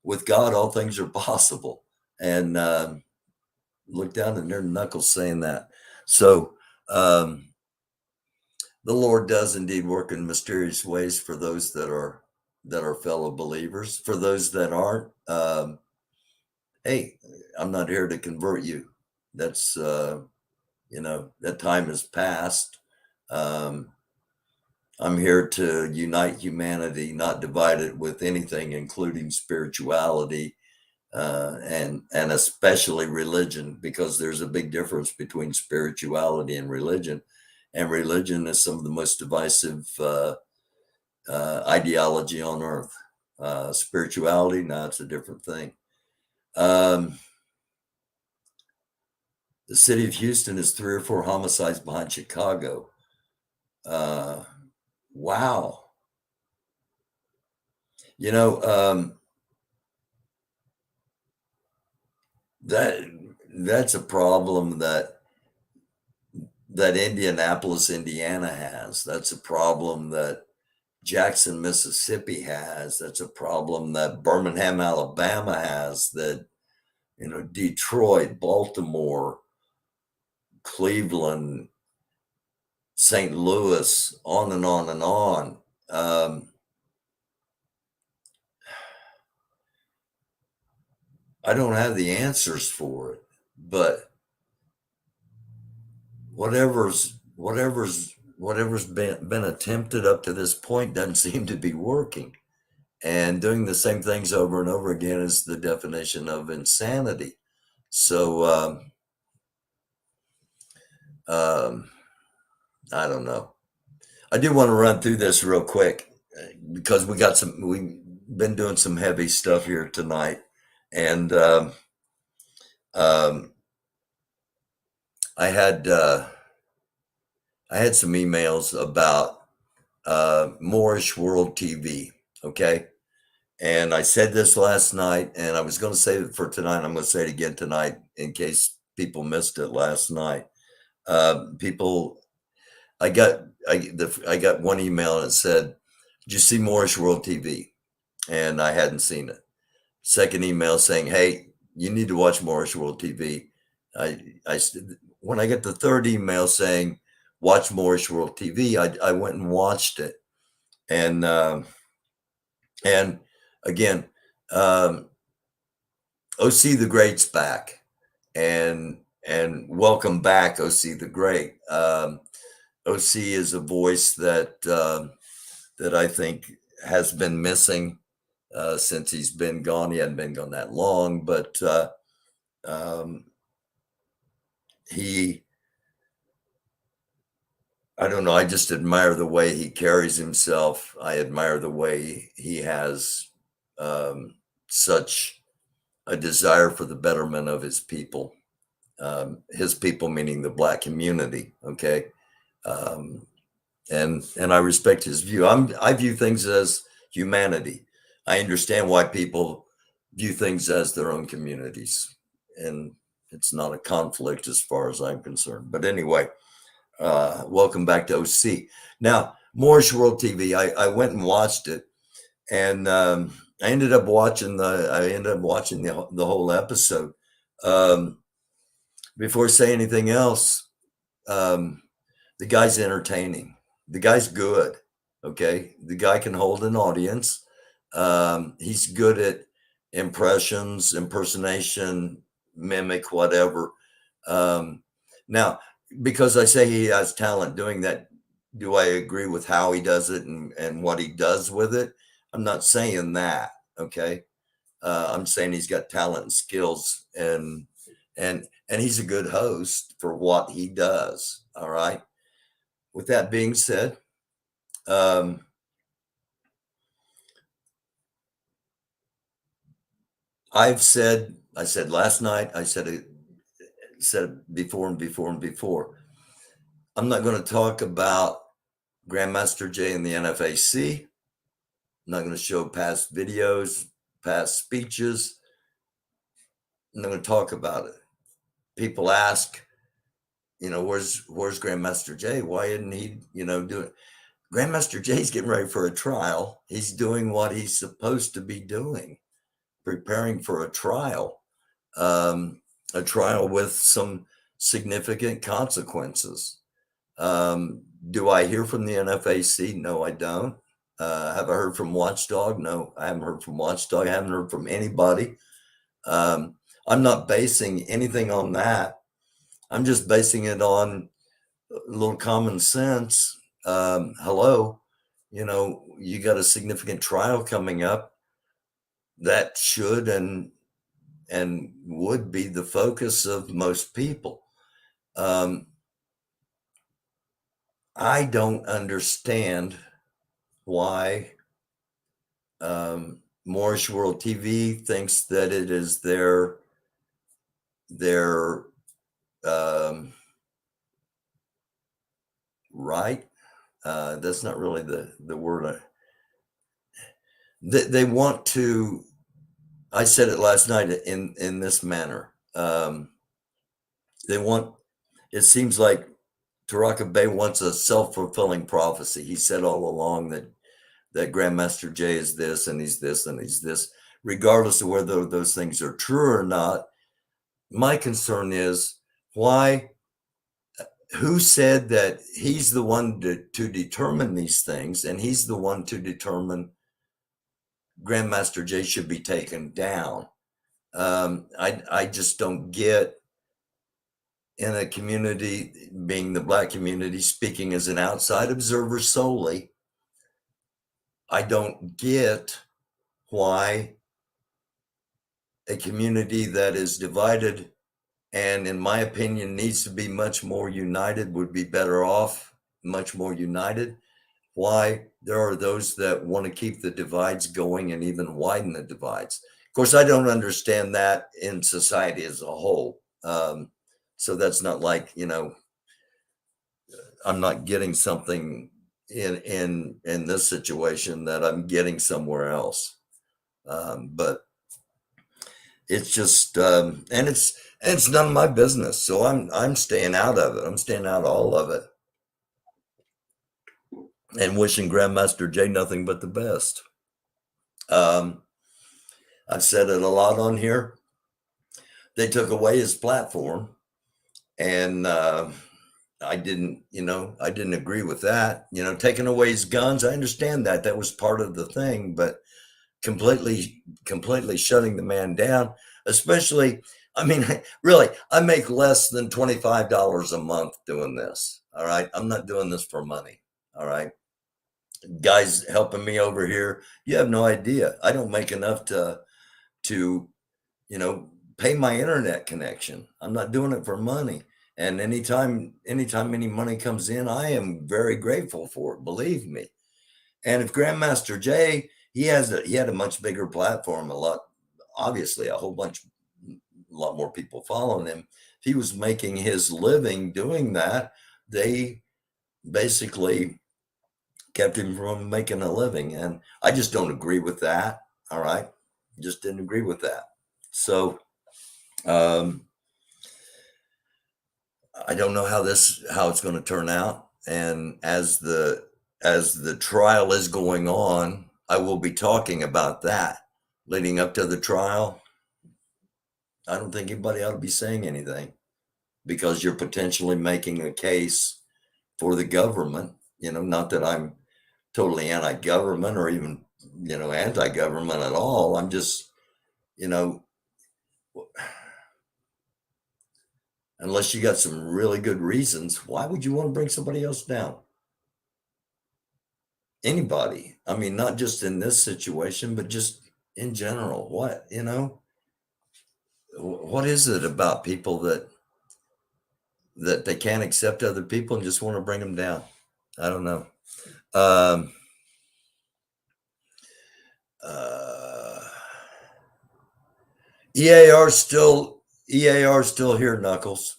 with God, all things are possible. And looked down at their knuckles saying that. So the Lord does indeed work in mysterious ways for those that are fellow believers. For those that aren't, hey, I'm not here to convert you. That's that time has passed. I'm here to unite humanity, not divide it with anything, including spirituality, and especially religion, because there's a big difference between spirituality and religion. And religion is some of the most divisive ideology on earth. Spirituality, no, it's a different thing. The city of Houston is 3 or 4 homicides behind Chicago. Wow. That's a problem that Indianapolis, Indiana has. That's a problem that Jackson, Mississippi has. That's a problem that Birmingham, Alabama has. That Detroit, Baltimore, Cleveland, St. Louis, on and on and on. I don't have the answers for it, but whatever's been attempted up to this point doesn't seem to be working. And doing the same things over and over again is the definition of insanity. So I don't know. I do want to run through this real quick because we've been doing some heavy stuff here tonight. And I had some emails about Moorish World TV. Okay. And I said this last night, and I was going to say it for tonight. I'm going to say it again tonight in case people missed it last night. I got one email and it said, "Did you see Moorish World TV?" And I hadn't seen it. Second email saying, "Hey, you need to watch Moorish World TV." When I get the third email saying, "Watch Moorish World TV," I went and watched it. And again, OC the Great's back, and welcome back, OC the Great. OC is a voice that I think has been missing since he's been gone. He hadn't been gone that long, but I don't know. I just admire the way he carries himself. I admire the way he has such a desire for the betterment of his people. His people meaning the Black community. Okay. And I respect his view. I view things as humanity. I understand why people view things as their own communities, and it's not a conflict as far as I'm concerned. But anyway, welcome back to OC. Now, Moorish World TV. I went and watched it, and I ended up watching the whole episode. Before I say anything else, the guy's entertaining. The guy's good. Okay, the guy can hold an audience. He's good at impressions, impersonation, mimic, whatever. Now, because I say he has talent doing that, do I agree with how he does it and what he does with it? I'm not saying that. Okay. I'm saying he's got talent and skills, and he's a good host for what he does. All right. With that being said, I said last night, I said it before and before and before. I'm not going to talk about Grandmaster Jay and the NFAC. I'm not going to show past videos, past speeches. I'm not going to talk about it. People ask, where's Grandmaster Jay? Why isn't he, doing? Grandmaster Jay's getting ready for a trial. He's doing what he's supposed to be doing, preparing for a trial with some significant consequences. Do I hear from the NFAC? No, I don't. Have I heard from Watchdog? No, I haven't heard from Watchdog. I haven't heard from anybody. I'm not basing anything on that. I'm just basing it on a little common sense. Hello, you got a significant trial coming up that should and would be the focus of most people. I don't understand why Moorish World TV thinks that it is their right. That's not really the word. They want to. I said it last night in this manner. They want. It seems like Taraka Bey wants a self-fulfilling prophecy. He said all along that Grandmaster Jay is this and he's this and he's this, regardless of whether those things are true or not. My concern is who said that he's the one to determine these things, and he's the one to determine Grandmaster Jay should be taken down. I just don't get, in a community, being the Black community, speaking as an outside observer solely, I don't get why a community that is divided and, in my opinion, needs to be much more united, would be better off much more united. Why there are those that want to keep the divides going and even widen the divides. Of course, I don't understand that in society as a whole. So that's not like, I'm not getting something in this situation that I'm getting somewhere else. But it's just, and it's none of my business. So I'm staying out of it. I'm staying out of all of it, and wishing Grandmaster Jay nothing but the best. I've said it a lot on here. They took away his platform, and I didn't agree with that. Taking away his guns, I understand that. That was part of the thing, but completely shutting the man down, especially, really, I make less than $25 a month doing this. All right. I'm not doing this for money. All right. Guys helping me over here, you have no idea. I don't make enough to pay my internet connection. I'm not doing it for money. And anytime any money comes in, I am very grateful for it, believe me. And if Grandmaster Jay, he had a much bigger platform, obviously a lot more people following him. If he was making his living doing that, they basically kept him from making a living. And I just don't agree with that. All right. Just didn't agree with that. So, I don't know how it's going to turn out. And as the trial is going on, I will be talking about that leading up to the trial. I don't think anybody ought to be saying anything, because you're potentially making a case for the government. Not that I'm totally anti-government or even, anti-government at all. I'm just, unless you got some really good reasons, why would you want to bring somebody else down? Anybody. Not just in this situation, but just in general. What, what is it about people that they can't accept other people and just want to bring them down? I don't know. Um, uh, EAR still here, Knuckles.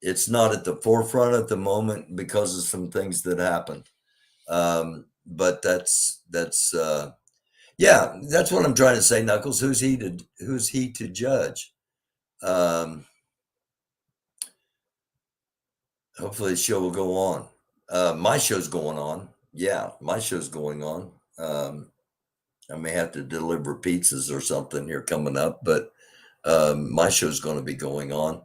It's not at the forefront at the moment because of some things that happened. But yeah, that's what I'm trying to say, Knuckles. Who's he to judge? Hopefully the show will go on. My show's going on. Yeah, my show's going on. I may have to deliver pizzas or something here coming up, but my show's going to be going on.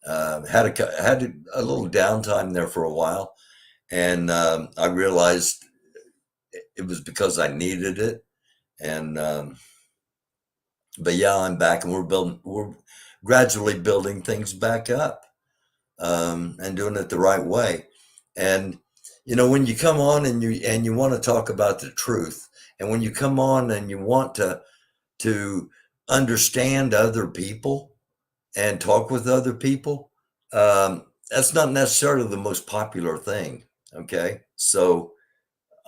Had a little downtime there for a while, and I realized it was because I needed it. And but yeah, I'm back, and we're gradually building things back up, and doing it the right way. And when you come on and you want to talk about the truth, and when you come on and you want to understand other people and talk with other people, that's not necessarily the most popular thing. Okay, so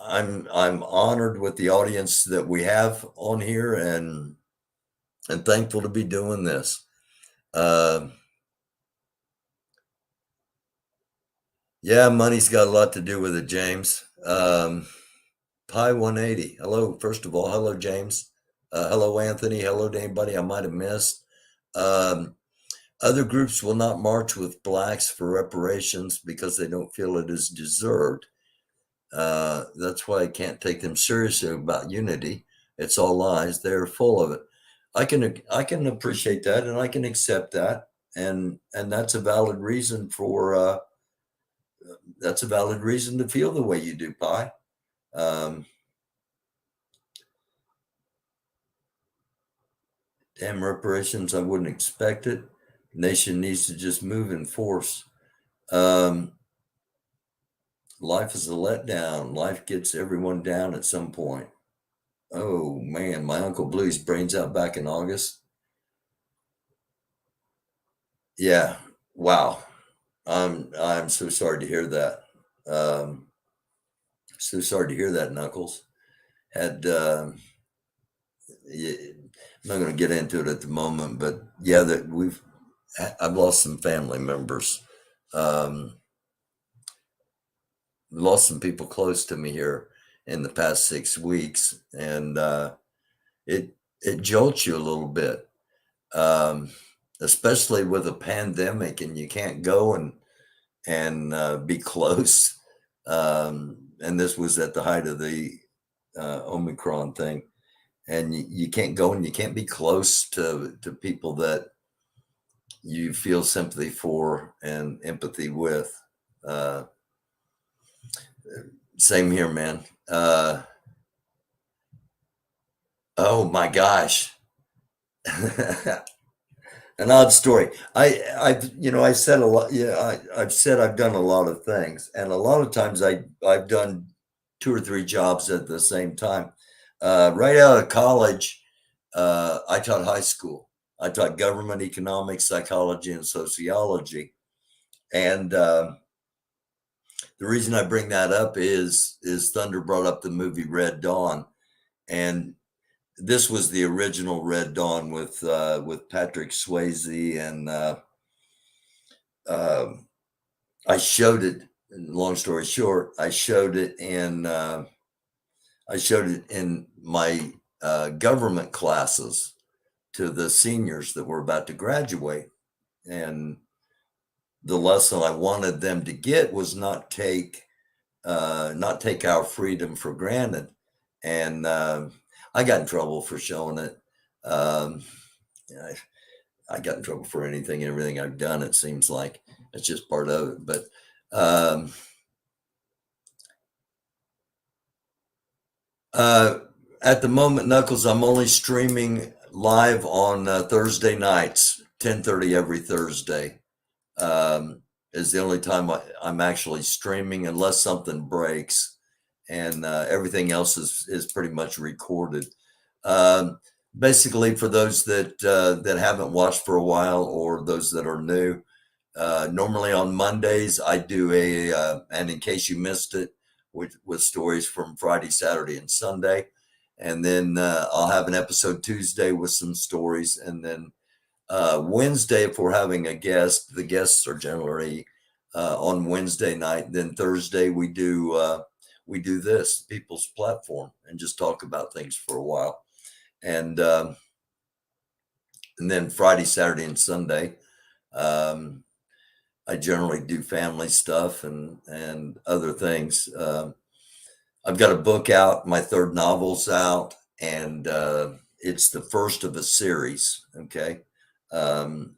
I'm honored with the audience that we have on here, and thankful to be doing this. Yeah, money's got a lot to do with it, James. Pi 180. Hello, first of all. Hello, James. Hello, Anthony. Hello to anybody I might have missed. Other groups will not march with blacks for reparations because they don't feel it is deserved. That's why I can't take them seriously about unity. It's all lies. They're full of it. I can appreciate that, and I can accept that, and that's a valid reason for that's a valid reason to feel the way you do, Pi. Damn reparations, I wouldn't expect it. Nation needs to just move in force. Life is a letdown. Life gets everyone down at some point. Oh man, my uncle blew his brains out back in August. Yeah, wow. I'm so sorry to hear that. So sorry to hear that, Knuckles. Had yeah, I'm not going to get into it at the moment, but yeah, I've lost some family members. Lost some people close to me here in the past 6 weeks, and it jolts you a little bit, especially with a pandemic and you can't go and be close. And this was at the height of the Omicron thing, and you can't go and you can't be close to people that you feel sympathy for and empathy with. Same here, man. Oh my gosh. An odd story. I said a lot. Yeah, I've said I've done a lot of things, and a lot of times I've done 2 or 3 jobs at the same time. Right out of college, I taught high school. I taught government economics, psychology, and sociology. And the reason I bring that up is Thunder brought up the movie Red Dawn, and this was the original Red Dawn with Patrick Swayze, and I showed it. Long story short, I showed it in my government classes to the seniors that were about to graduate, and the lesson I wanted them to get was not take our freedom for granted. And I got in trouble for showing it. I got in trouble for anything and everything I've done. It seems like it's just part of it. But at the moment, Knuckles, I'm only streaming live on Thursday nights, 10:30 every Thursday. Is the only time I'm actually streaming, unless something breaks. and everything else is pretty much recorded. Basically, for those that haven't watched for a while, or those that are new, normally on Mondays I do and in case you missed it, with stories from Friday, Saturday, and Sunday, and then I'll have an episode Tuesday with some stories, and then Wednesday, if we're having a guest, the guests are generally on Wednesday night. Then Thursday we do this People's Platform and just talk about things for a while, and then Friday, Saturday, and Sunday, I generally do family stuff and other things. I've got a book out. My third novel's out, and it's the first of a series. Okay. And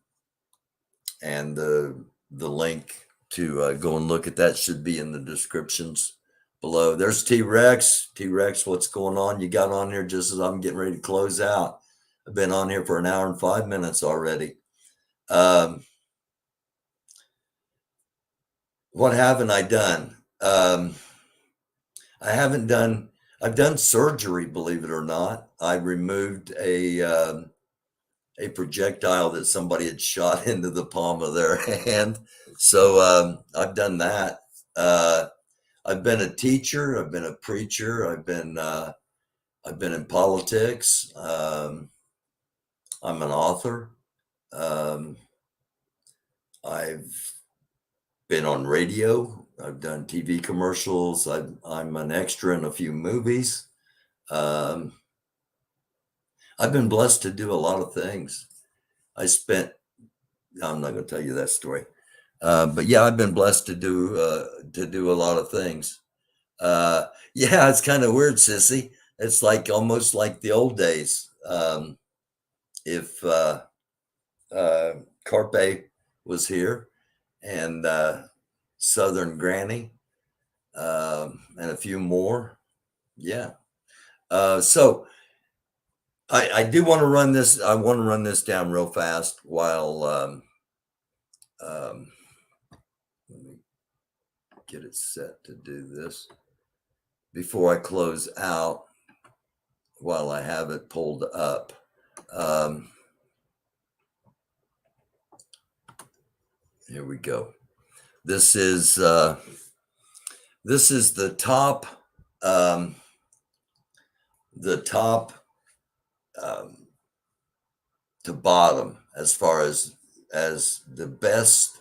the link to go and look at that should be in the descriptions below. There's T-Rex. T-Rex, what's going on? You got on here just as I'm getting ready to close out. I've been on here for an hour and 5 minutes already. What haven't I done? I've done surgery, believe it or not. I removed a projectile that somebody had shot into the palm of their hand. So I've done that. I've been a teacher. I've been a preacher. I've been in politics. I'm an author. I've been on radio. I've done TV commercials. I'm an extra in a few movies. I've been blessed to do a lot of things. I'm not going to tell you that story, but yeah, I've been blessed to do a lot of things. Yeah, it's kind of weird, sissy. It's like almost like the old days. If Carpe was here, and Southern Granny, and a few more, yeah. So I do want to run this. I want to run this down real fast while let me get it set to do this before I close out, while I have it pulled up. Here we go. This is the top to bottom as far as the best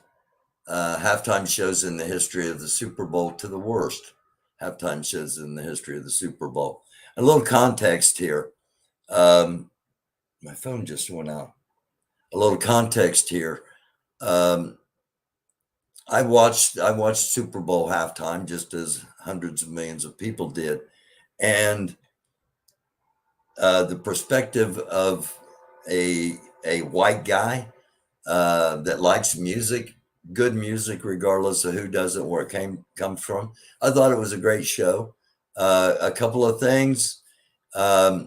halftime shows in the history of the Super Bowl to the worst halftime shows in the history of the Super Bowl. A little context here. My phone just went out. A little context here. I watched Super Bowl halftime just as hundreds of millions of people did, and the perspective of a white guy that likes music, good music, regardless of who does it, where it comes from. I thought it was a great show. A couple of things, but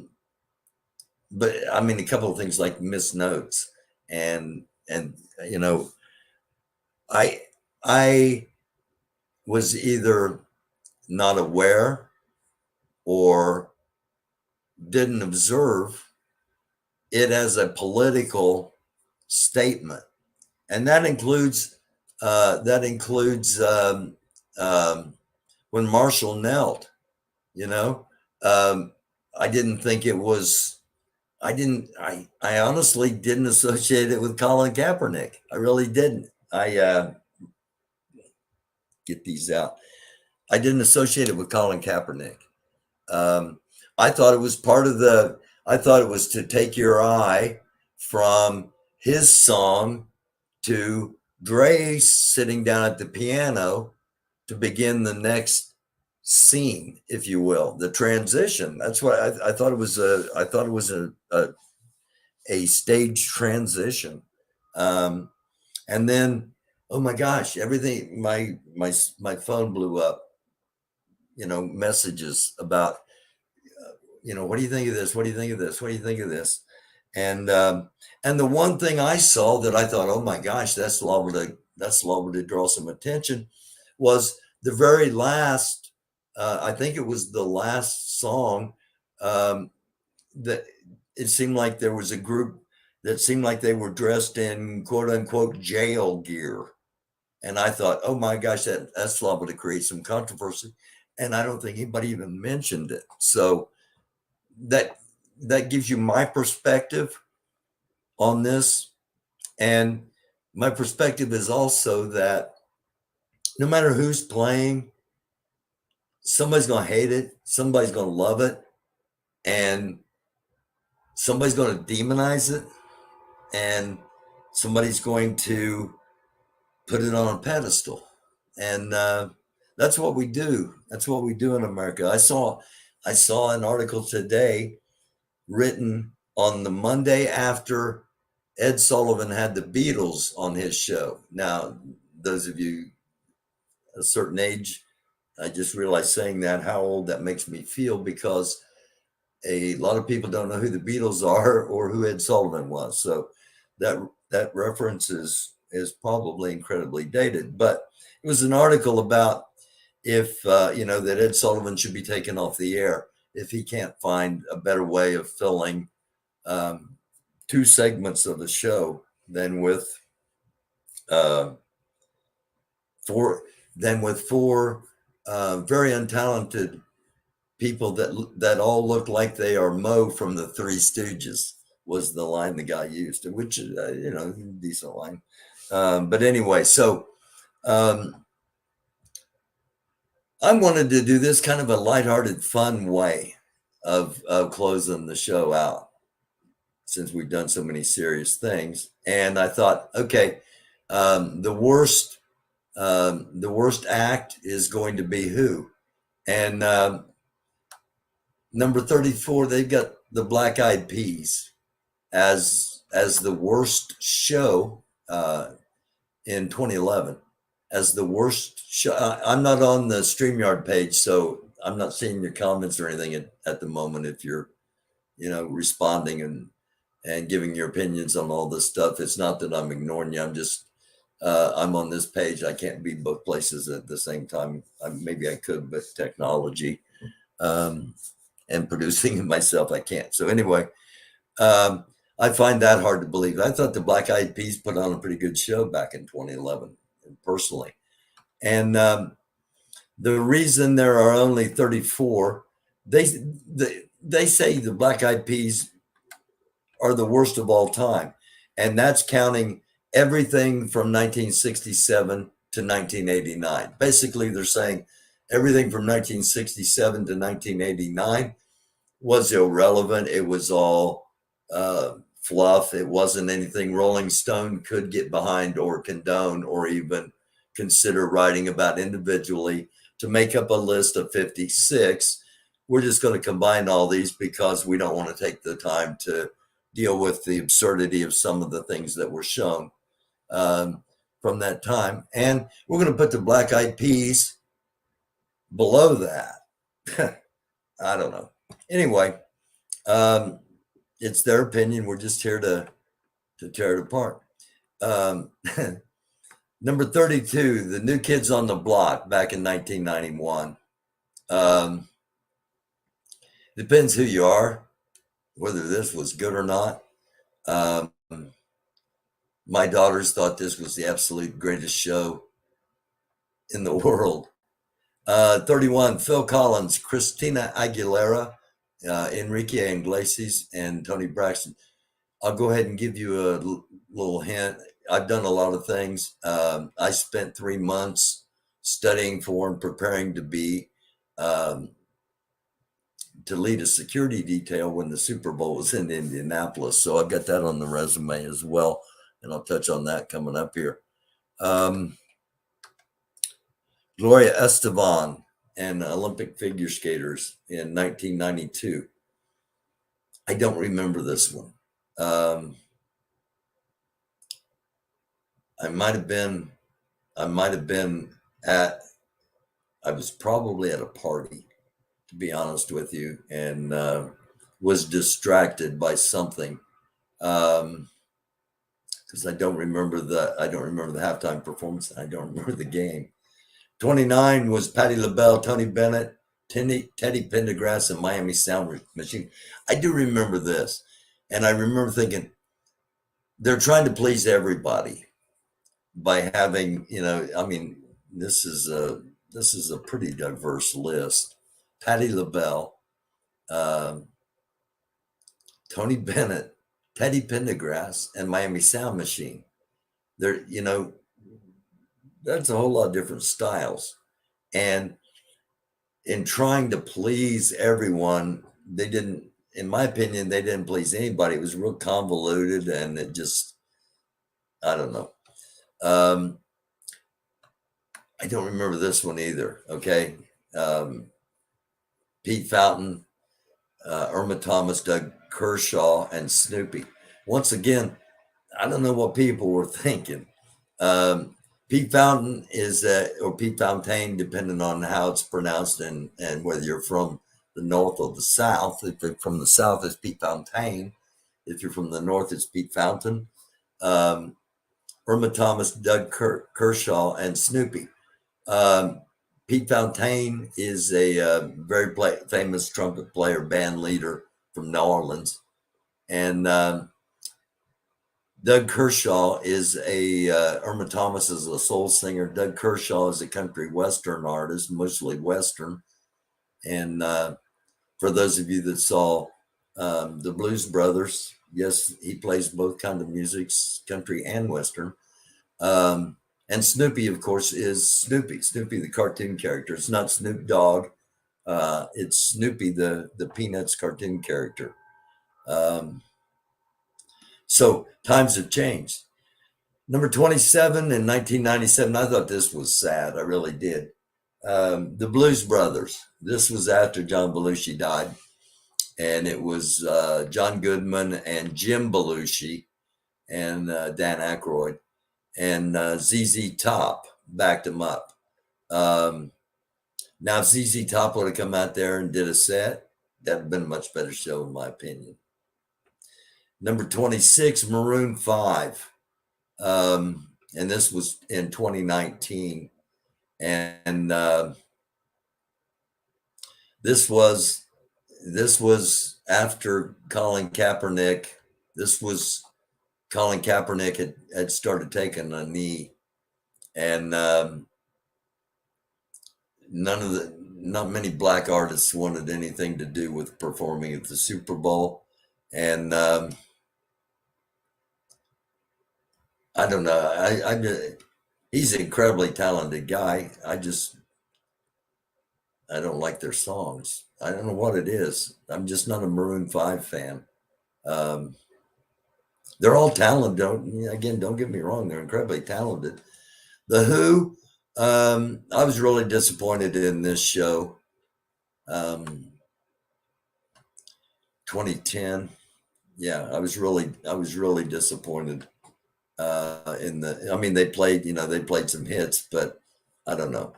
I mean, a couple of things like missed notes, and you know, I was either not aware or didn't observe it as a political statement, and that includes when Marshall knelt. I didn't think it was. I honestly didn't associate it with Colin Kaepernick. I really didn't. Get these out. I didn't associate it with Colin Kaepernick. I thought it was I thought it was to take your eye from his song to Grace sitting down at the piano to begin the next scene, if you will, the transition. That's what I thought it was. I thought it was a stage transition. And then, oh my gosh, everything, my phone blew up, messages about, what do you think of this? What do you think of this? What do you think of this? And the one thing I saw that I thought, oh my gosh, that's liable to draw some attention, was the very last I think it was the last song, um, that it seemed like there was a group that seemed like they were dressed in quote unquote jail gear. And I thought, oh my gosh, that's liable to create some controversy. And I don't think anybody even mentioned it. So that that gives you my perspective on this. And my perspective is also that no matter who's playing, somebody's going to hate it, somebody's going to love it, and somebody's going to demonize it, and somebody's going to put it on a pedestal. And that's what we do. That's what we do in America. I saw an article today written on the Monday after Ed Sullivan had the Beatles on his show. Now, those of you a certain age, I just realized saying that how old that makes me feel, because a lot of people don't know who the Beatles are or who Ed Sullivan was. So that reference is probably incredibly dated. But it was an article about if that Ed Sullivan should be taken off the air if he can't find a better way of filling two segments of the show than with four very untalented people that all look like they are Mo from the Three Stooges, was the line the guy used, which decent line. But anyway, so I wanted to do this kind of a lighthearted, fun way of closing the show out, since we've done so many serious things. And I thought, okay, the worst act is going to be who? And number 34, they've got the Black Eyed Peas as the worst show in 2011, as the worst show. I'm not on the StreamYard page, so I'm not seeing your comments or anything at the moment. If you're, responding and giving your opinions on all this stuff, it's not that I'm ignoring you. I'm just, I'm on this page. I can't be both places at the same time. Maybe I could, but technology and producing it myself, I can't. So anyway, I find that hard to believe. I thought the Black Eyed Peas put on a pretty good show back in 2011, personally. And the reason there are only 34, they say the Black Eyed Peas are the worst of all time. And that's counting everything from 1967 to 1989. Basically, they're saying everything from 1967 to 1989 was irrelevant. It was all fluff. It wasn't anything Rolling Stone could get behind or condone or even consider writing about individually to make up a list of 56. We're just going to combine all these because we don't want to take the time to deal with the absurdity of some of the things that were shown from that time. And we're going to put the Black Eyed Peas below that. I don't know. Anyway, it's their opinion. We're just here to tear it apart. Number 32, the New Kids on the Block back in 1991. Depends who you are, whether this was good or not. My daughters thought this was the absolute greatest show in the world. 31, Phil Collins, Christina Aguilera, Enrique Iglesias, and Tony Braxton. I'll go ahead and give you a little hint. I've done a lot of things. I spent 3 months studying for and preparing to be to lead a security detail when the Super Bowl was in Indianapolis. So I've got that on the resume as well, and I'll touch on that coming up here. Gloria Estefan and Olympic figure skaters in 1992. I don't remember this one. I was probably at a party, to be honest with you, and was distracted by something. Because I don't remember the halftime performance. I don't remember the game. 29 was Patti LaBelle, Tony Bennett, Teddy Pendergrass and Miami Sound Machine. I do remember this, and I remember thinking they're trying to please everybody by having, I mean, this is a pretty diverse list. Patti LaBelle, um, Tony Bennett, Teddy Pendergrass, and Miami Sound Machine. There, that's a whole lot of different styles. And in trying to please everyone, they didn't, in my opinion, they didn't please anybody. It was real convoluted and it just, I don't know. I don't remember this one either. Okay. Pete Fountain, Irma Thomas, Doug Kershaw, and Snoopy. Once again, I don't know what people were thinking. Pete Fountain is, or Pete Fountain, depending on how it's pronounced and whether you're from the north or the south. If you're from the south, it's Pete Fountain. If you're from the north, it's Pete Fountain. Irma Thomas, Doug Kershaw, and Snoopy. Pete Fountain is a very famous trumpet player, band leader from New Orleans. And Doug Kershaw is Irma Thomas is a soul singer. Doug Kershaw is a country western artist, mostly western. And for those of you that saw the Blues Brothers, yes, he plays both kinds of music, country and western. And Snoopy, of course, is Snoopy, the cartoon character. It's not Snoop Dogg. It's Snoopy, the Peanuts cartoon character. So times have changed. Number 27 in 1997. I thought this was sad. I really did. The Blues Brothers. This was after John Belushi died. And it was John Goodman and Jim Belushi and Dan Aykroyd. And ZZ Top backed him up. Now, if ZZ Top would have come out there and did a set, that would have been a much better show, in my opinion. Number 26, Maroon 5. And this was in 2019. And this was after Colin Kaepernick. This was Colin Kaepernick had started taking a knee, and not many black artists wanted anything to do with performing at the Super Bowl. And I don't know. He's an incredibly talented guy. I don't like their songs. I don't know what it is. I'm just not a Maroon 5 fan. They're all talented. Don't get me wrong. They're incredibly talented. The Who, I was really disappointed in this show. 2010. Yeah, I was really disappointed they played some hits, but I don't know.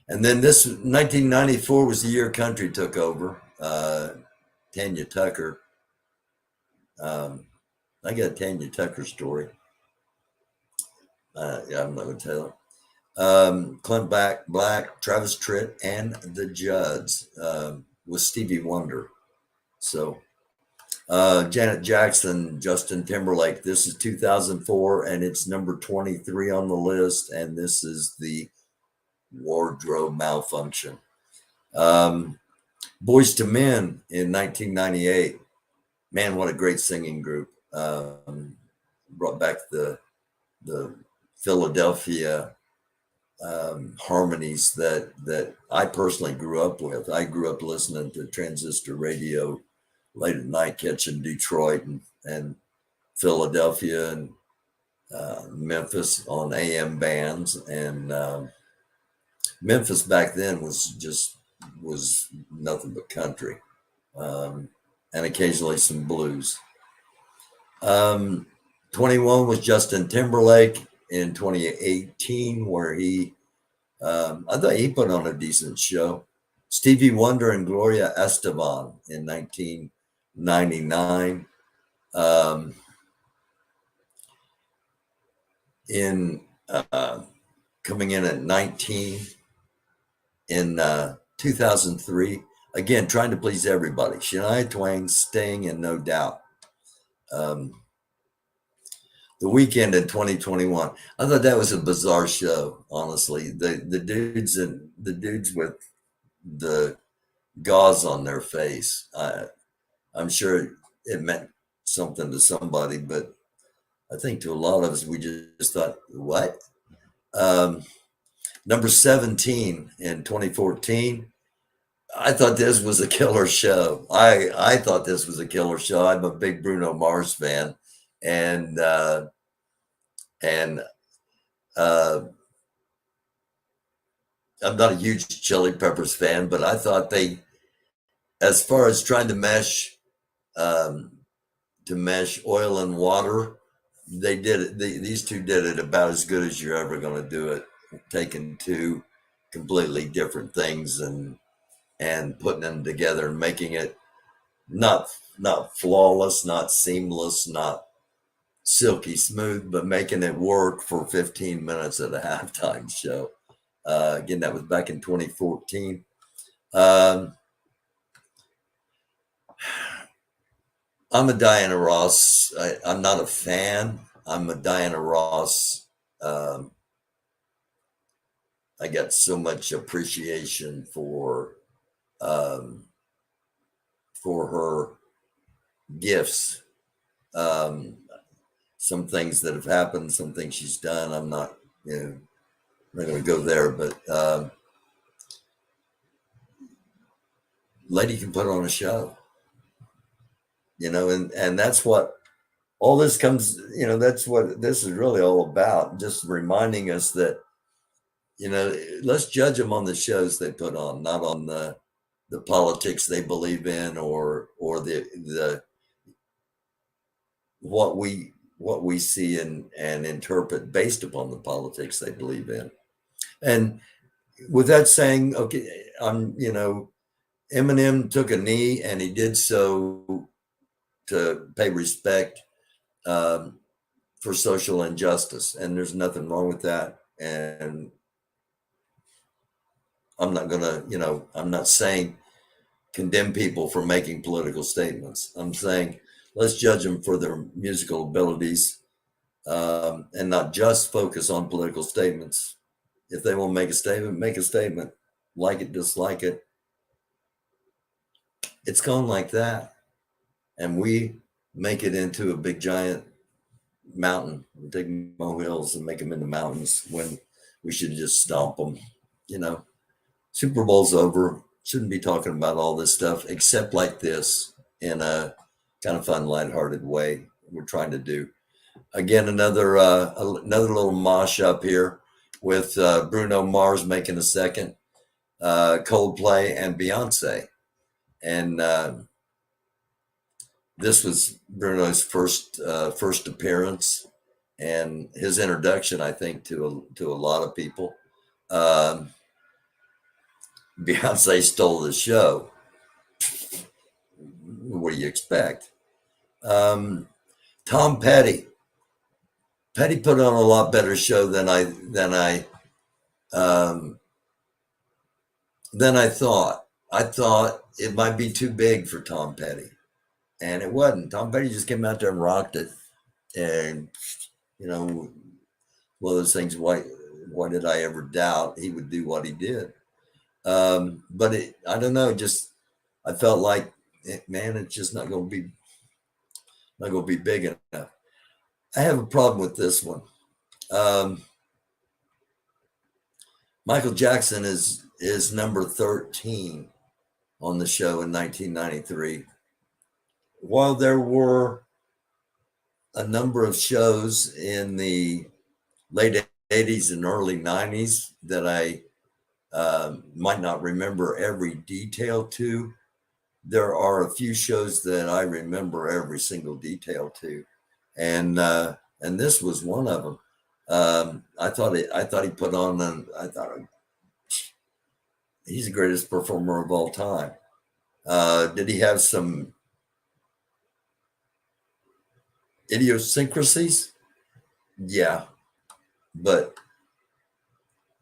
And then this 1994 was the year country took over. Tanya Tucker. I got a Tanya Tucker story. Yeah, I'm not going to tell it. Clint Black, Travis Tritt, and the Judds with Stevie Wonder. So Janet Jackson, Justin Timberlake. This is 2004, and it's number 23 on the list. And this is the Wardrobe Malfunction. Boys to Men in 1998. Man, what a great singing group. Brought back the Philadelphia harmonies that I personally grew up with. I grew up listening to transistor radio late at night, catching Detroit and Philadelphia and Memphis on AM bands. And Memphis back then was nothing but country, and occasionally some blues. 21 was Justin Timberlake in 2018, where I thought he put on a decent show. Stevie Wonder and Gloria Estefan in 1999. Coming in at 19 in 2003. Again, trying to please everybody. Shania Twain, Sting, and No Doubt. The Weekend in 2021. I thought that was a bizarre show, honestly. The dudes with the gauze on their face. I'm sure it meant something to somebody, but I think to a lot of us, we just thought, what? Number 17 in 2014. I thought this was a killer show. I thought this was a killer show. I'm a big Bruno Mars fan, and I'm not a huge Chili Peppers fan, but I thought they, as far as trying to mesh oil and water, they did it. These two did it about as good as you're ever going to do it, taking two completely different things and putting them together and making it not flawless, not seamless, not silky smooth, but making it work for 15 minutes at a halftime show. Again, that was back in 2014. I'm a Diana Ross. I'm not a fan. I'm a Diana Ross. I got so much appreciation for her gifts. Some things that have happened, some things she's done. I'm not going to go there, but lady can put on a show, and that's what all this comes, that's what this is really all about. Just reminding us that, let's judge them on the shows they put on, not on the politics they believe in or the what we see and interpret based upon the politics they believe in. And with that saying, okay, Eminem took a knee, and he did so to pay respect for social injustice, and there's nothing wrong with that. And I'm not gonna, I'm not saying condemn people for making political statements. I'm saying let's judge them for their musical abilities, and not just focus on political statements. If they want to make a statement, make a statement. Like it, dislike it. It's gone like that. And we make it into a big giant mountain. We take molehills and make them into mountains when we should just stomp them. Super Bowl's over. Shouldn't be talking about all this stuff except like this in a kind of fun, lighthearted way. We're trying to do. Again, another little mosh up here with Bruno Mars making a second, Coldplay and Beyonce. And this was Bruno's first appearance and his introduction, I think, to a lot of people. Beyonce stole the show. What do you expect? Tom Petty. Petty put on a lot better show than I thought. I thought it might be too big for Tom Petty, and it wasn't. Tom Petty just came out there and rocked it, and one of those things. Why did I ever doubt he would do what he did? But I don't know. Just I felt like, man, it's just not going to be big enough. I have a problem with this one. Michael Jackson is number 13 on the show in 1993. While there were a number of shows in the late 80s and early 90s that I might not remember every detail to, there are a few shows that I remember every single detail to. And this was one of them. I thought he put on, and I thought he's the greatest performer of all time. Did he have some idiosyncrasies? Yeah, but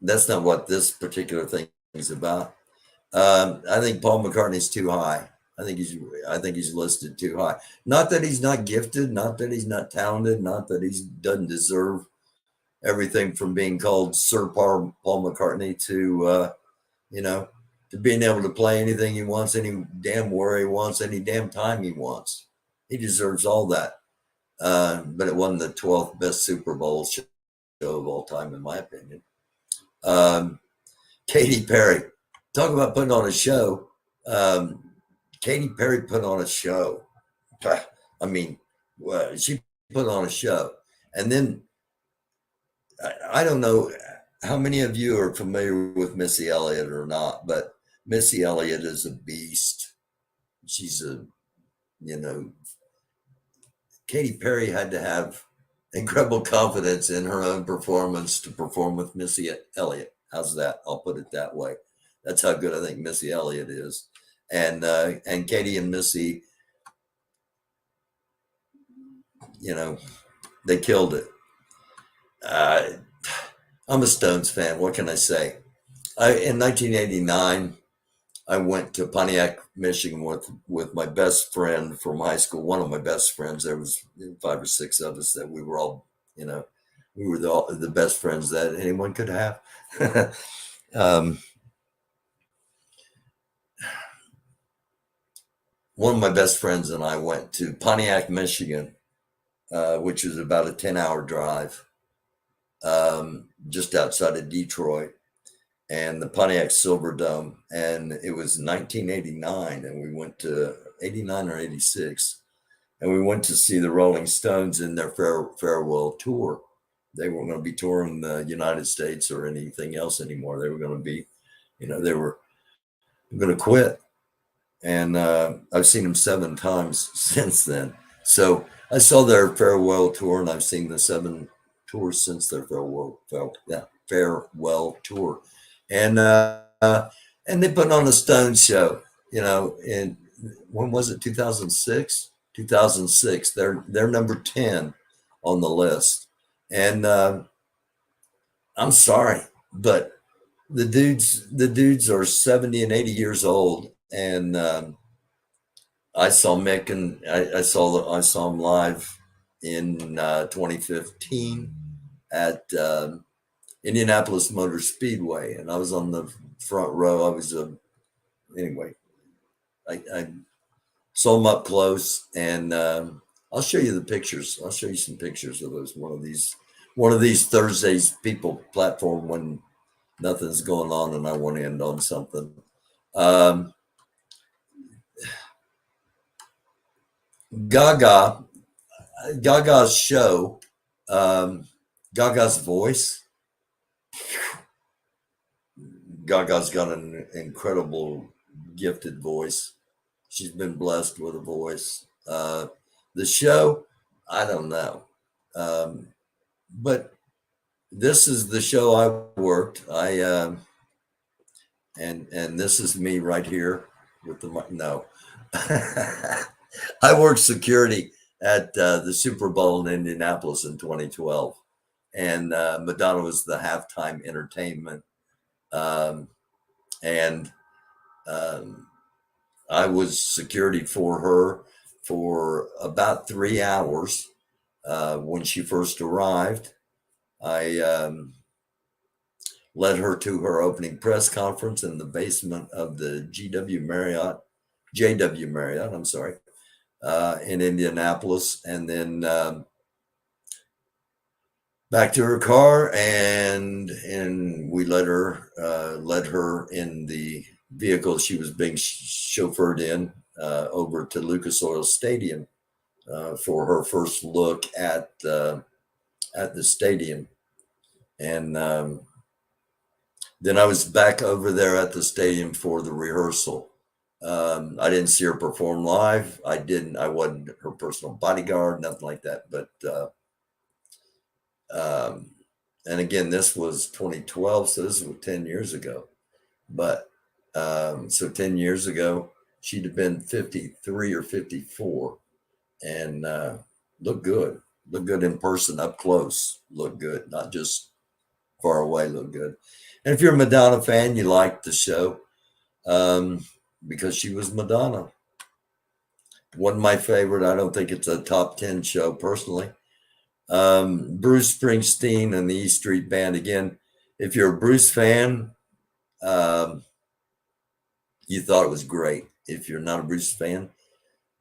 that's not what this particular thing is about. I think Paul McCartney's too high. I think he's listed too high. Not that he's not gifted, not that he's not talented, not that he doesn't deserve everything from being called Sir Paul McCartney to to being able to play anything he wants, any damn where he wants, any damn time he wants. He deserves all that. But it wasn't the 12th best Super Bowl show of all time, in my opinion. Katy Perry, talk about putting on a show. Katy Perry put on a show. I mean, she put on a show. And then I don't know how many of you are familiar with Missy Elliott or not, but Missy Elliott is a beast. She's Katy Perry had to have incredible confidence in her own performance to perform with Missy Elliott. How's that? I'll put it that way. That's how good I think Missy Elliott is. And Katy and Missy, they killed it. I'm a Stones fan. What can I say? In 1989, I went to Pontiac, Michigan with my best friend from high school. One of my best friends. There was 5 or 6 of us that we were all, we were the best friends that anyone could have. One of my best friends and I went to Pontiac, Michigan, which is about a 10-hour drive, just outside of Detroit, and the Pontiac Silverdome. And it was 1989, and we went to 89 or 86, and we went to see the Rolling Stones in their farewell tour. They weren't going to be touring the United States or anything else anymore. They were going to be, they were going to quit. And I've seen them 7 times since then. So I saw their farewell tour, and I've seen the 7 tours since their farewell tour. And they put on a Stones show, in when was it? 2006. They're number 10 on the list. And I'm sorry, but the dudes are 70 and 80 years old. And I saw Mick, and I saw him live in 2015 at Indianapolis Motor Speedway, and I was on the front row. I was anyway. I saw him up close, and I'll show you the pictures. I'll show you some pictures of those. One of these Thursdays people platform when nothing's going on, and I want to end on something. Gaga's show, Gaga's voice. Gaga's got an incredible, gifted voice. She's been blessed with a voice. The show, I don't know. But this is the show I worked. And this is me right here with the no. I worked security at the Super Bowl in Indianapolis in 2012, and Madonna was the halftime entertainment, and I was security for her for about 3 hours when she first arrived. I led her to her opening press conference in the basement of the JW Marriott, I'm sorry, in Indianapolis, and then back to her car, and we led her in the vehicle she was being chauffeured in over to Lucas Oil Stadium for her first look at the stadium, and then I was back over there at the stadium for the rehearsal. I didn't see her perform live. I wasn't her personal bodyguard, nothing like that. But, and again, this was 2012. So this was 10 years ago, but, so 10 years ago, she'd have been 53 or 54 and, looked good in person, up close, looked good, not just far away, looked good. And if you're a Madonna fan, you like the show, because she was Madonna. Wasn't my favorite. I don't think it's a top 10 show personally. Bruce Springsteen and the E Street Band. Again, if you're a Bruce fan, you thought it was great. If you're not a Bruce fan,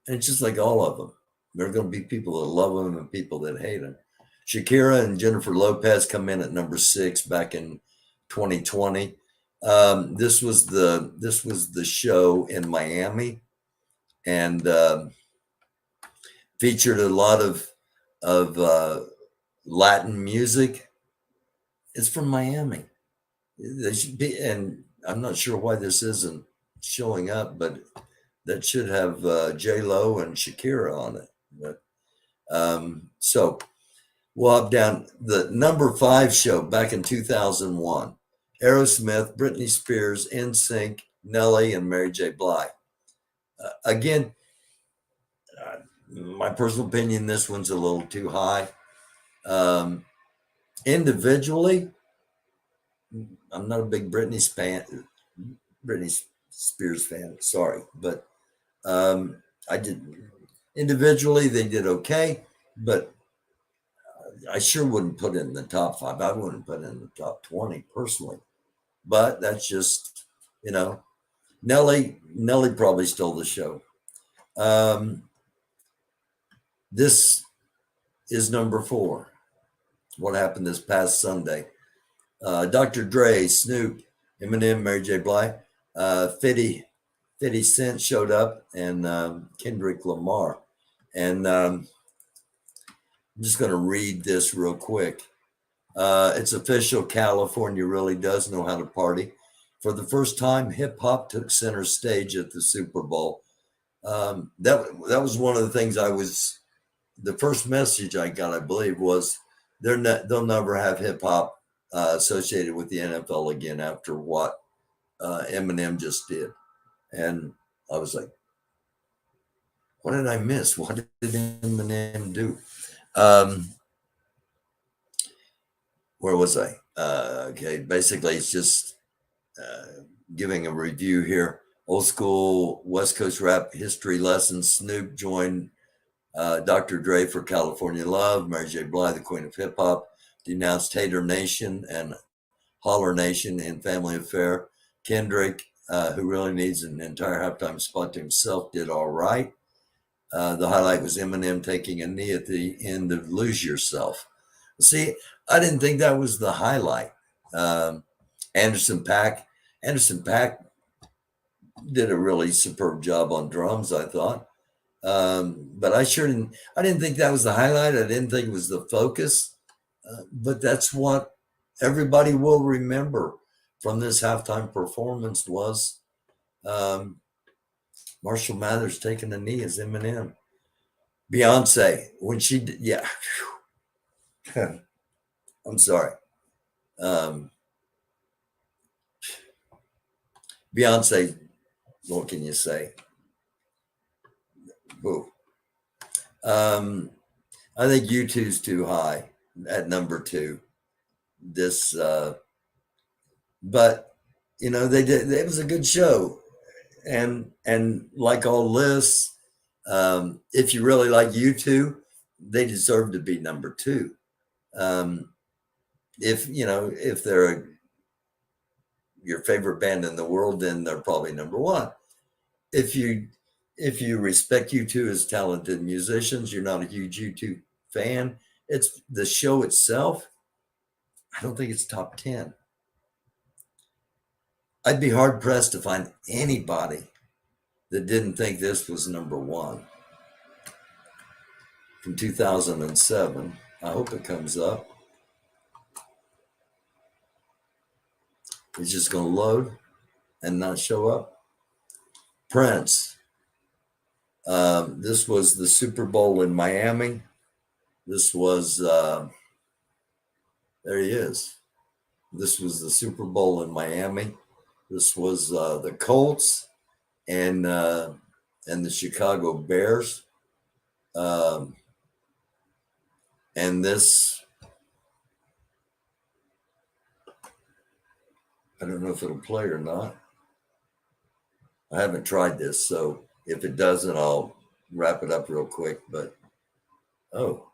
and it's just like all of them. There are going to be people that love them and people that hate them. Shakira and Jennifer Lopez come in at number 6 back in 2020. This was the show in Miami, and featured a lot of Latin music. It's from Miami. They should be, and I'm not sure why this isn't showing up, but that should have J Lo and Shakira on it. But so we'll have down the number 5 show back in 2001. Aerosmith, Britney Spears, NSYNC, Nelly, and Mary J. Blige. Again, my personal opinion, this one's a little too high. Individually, I'm not a big Britney Spears fan. Sorry, but I did individually. They did okay, but I sure wouldn't put it in the top 5. I wouldn't put it in the top 20 personally. But that's just, Nelly probably stole the show. This is number 4. What happened this past Sunday? Dr. Dre, Snoop, Eminem, Mary J. Blige, 50 Cent showed up, and Kendrick Lamar. And I'm just going to read this real quick. It's official. California really does know how to party. For the first time, hip hop took center stage at the Super Bowl. That was one of the things the first message I got, I believe, was they'll never have hip hop associated with the NFL again after what Eminem just did. And I was like, what did I miss? What did Eminem do? Where was I? Okay, basically it's just giving a review here. Old school West Coast rap history lesson. Snoop joined Dr. Dre for California Love. Mary J. Blige, the queen of hip hop, denounced Hater Nation and Holler Nation in Family Affair. Kendrick, who really needs an entire halftime spot to himself, did all right. The highlight was Eminem taking a knee at the end of Lose Yourself. See, I didn't think that was the highlight. Anderson .Paak did a really superb job on drums, I thought. But I didn't think that was the highlight. I didn't think it was the focus. But that's what everybody will remember from this halftime performance was Marshall Mathers taking a knee as Eminem. Beyonce, when she did, yeah. I'm sorry. Beyonce, what can you say? Whoa. I think U2's too high at number 2. This, but they did. It was a good show, and like all lists, if you really like U2, they deserve to be number 2. If they're your favorite band in the world, then they're probably number 1. If you respect U2 as talented musicians, you're not a huge U2 fan. It's the show itself. I don't think it's top 10. I'd be hard pressed to find anybody that didn't think this was number 1 from 2007. I hope it comes up. It's just going to load and not show up. Prince. This was the Super Bowl in Miami. This was, there he is. This was the Super Bowl in Miami. This was the Colts and the Chicago Bears. And this, I don't know if it'll play or not. I haven't tried this, so if it doesn't, I'll wrap it up real quick. But oh,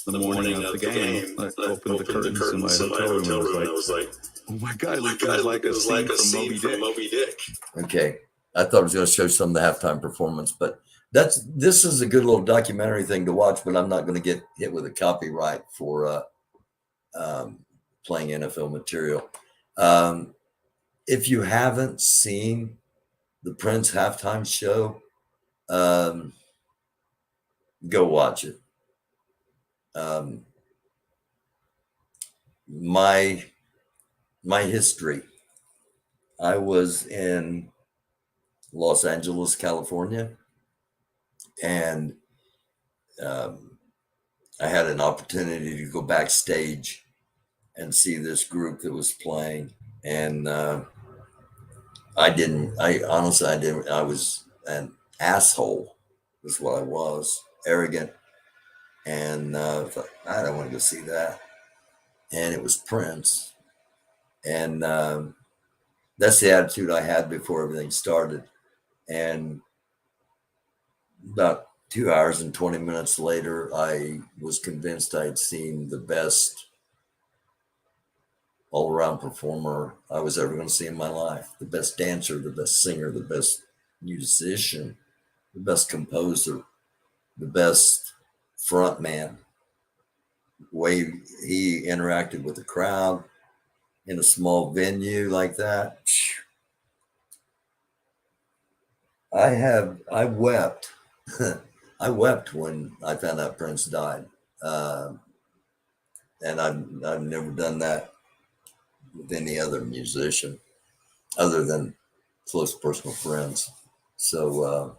the morning of the game, I opened the curtains in my hotel room and I was like, oh my God, it was like a scene from Moby Dick. Okay. I thought I was going to show some of the halftime performance, but this is a good little documentary thing to watch, but I'm not going to get hit with a copyright for playing NFL material. If you haven't seen the Prince halftime show, go watch it. My history. I was in Los Angeles, California, and I had an opportunity to go backstage and see this group that was playing, and I was an asshole, is what I was, arrogant, and thought, I don't want to go see that. And it was Prince, and that's the attitude I had before everything started. And about 2 hours and 20 minutes later, I was convinced I'd seen the best all-around performer I was ever going to see in my life. The best dancer, the best singer, the best musician, the best composer, the best front man. The way he interacted with the crowd in a small venue like that. I wept. I wept when I found out Prince died. And I've never done that with any other musician other than close personal friends. So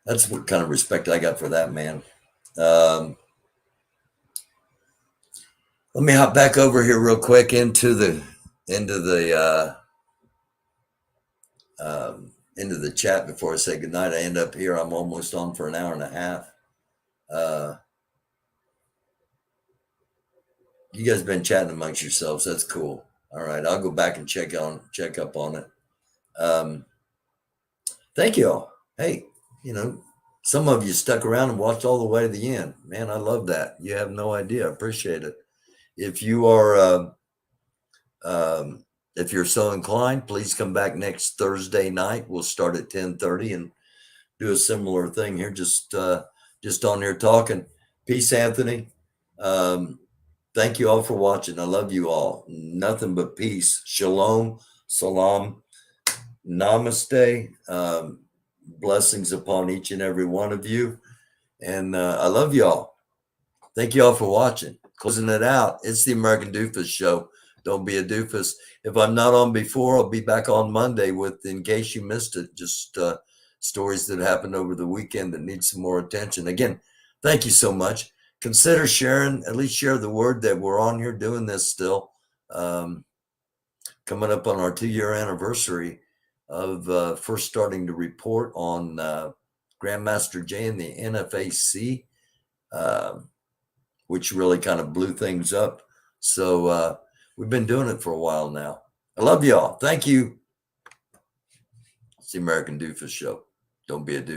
that's what kind of respect I got for that man. Let me hop back over here real quick into the chat before I say goodnight. I end up here. I'm almost on for an hour and a half. You guys been chatting amongst yourselves. That's cool. All right, I'll go back and check up on it. Thank you all. Hey, some of you stuck around and watched all the way to the end. Man, I love that. You have no idea. I appreciate it. If you are, if you're so inclined, please come back next Thursday night. We'll start at 10:30 and do a similar thing here. Just on here talking. Peace, Anthony. Thank you all for watching. I love you all. Nothing but peace. Shalom, salam, namaste. Blessings upon each and every one of you. And I love you all. Thank you all for watching. Closing it out. It's the American Doofus Show. Don't be a doofus. If I'm not on before, I'll be back on Monday with, in case you missed it, just stories that happened over the weekend that need some more attention. Again, thank you so much. Consider sharing, at least share the word that we're on here doing this still. Coming up on our 2-year anniversary of first starting to report on Grandmaster Jay and the NFAC, which really kind of blew things up. So we've been doing it for a while now. I love y'all. Thank you. It's the American Doofus Show. Don't be a doofus.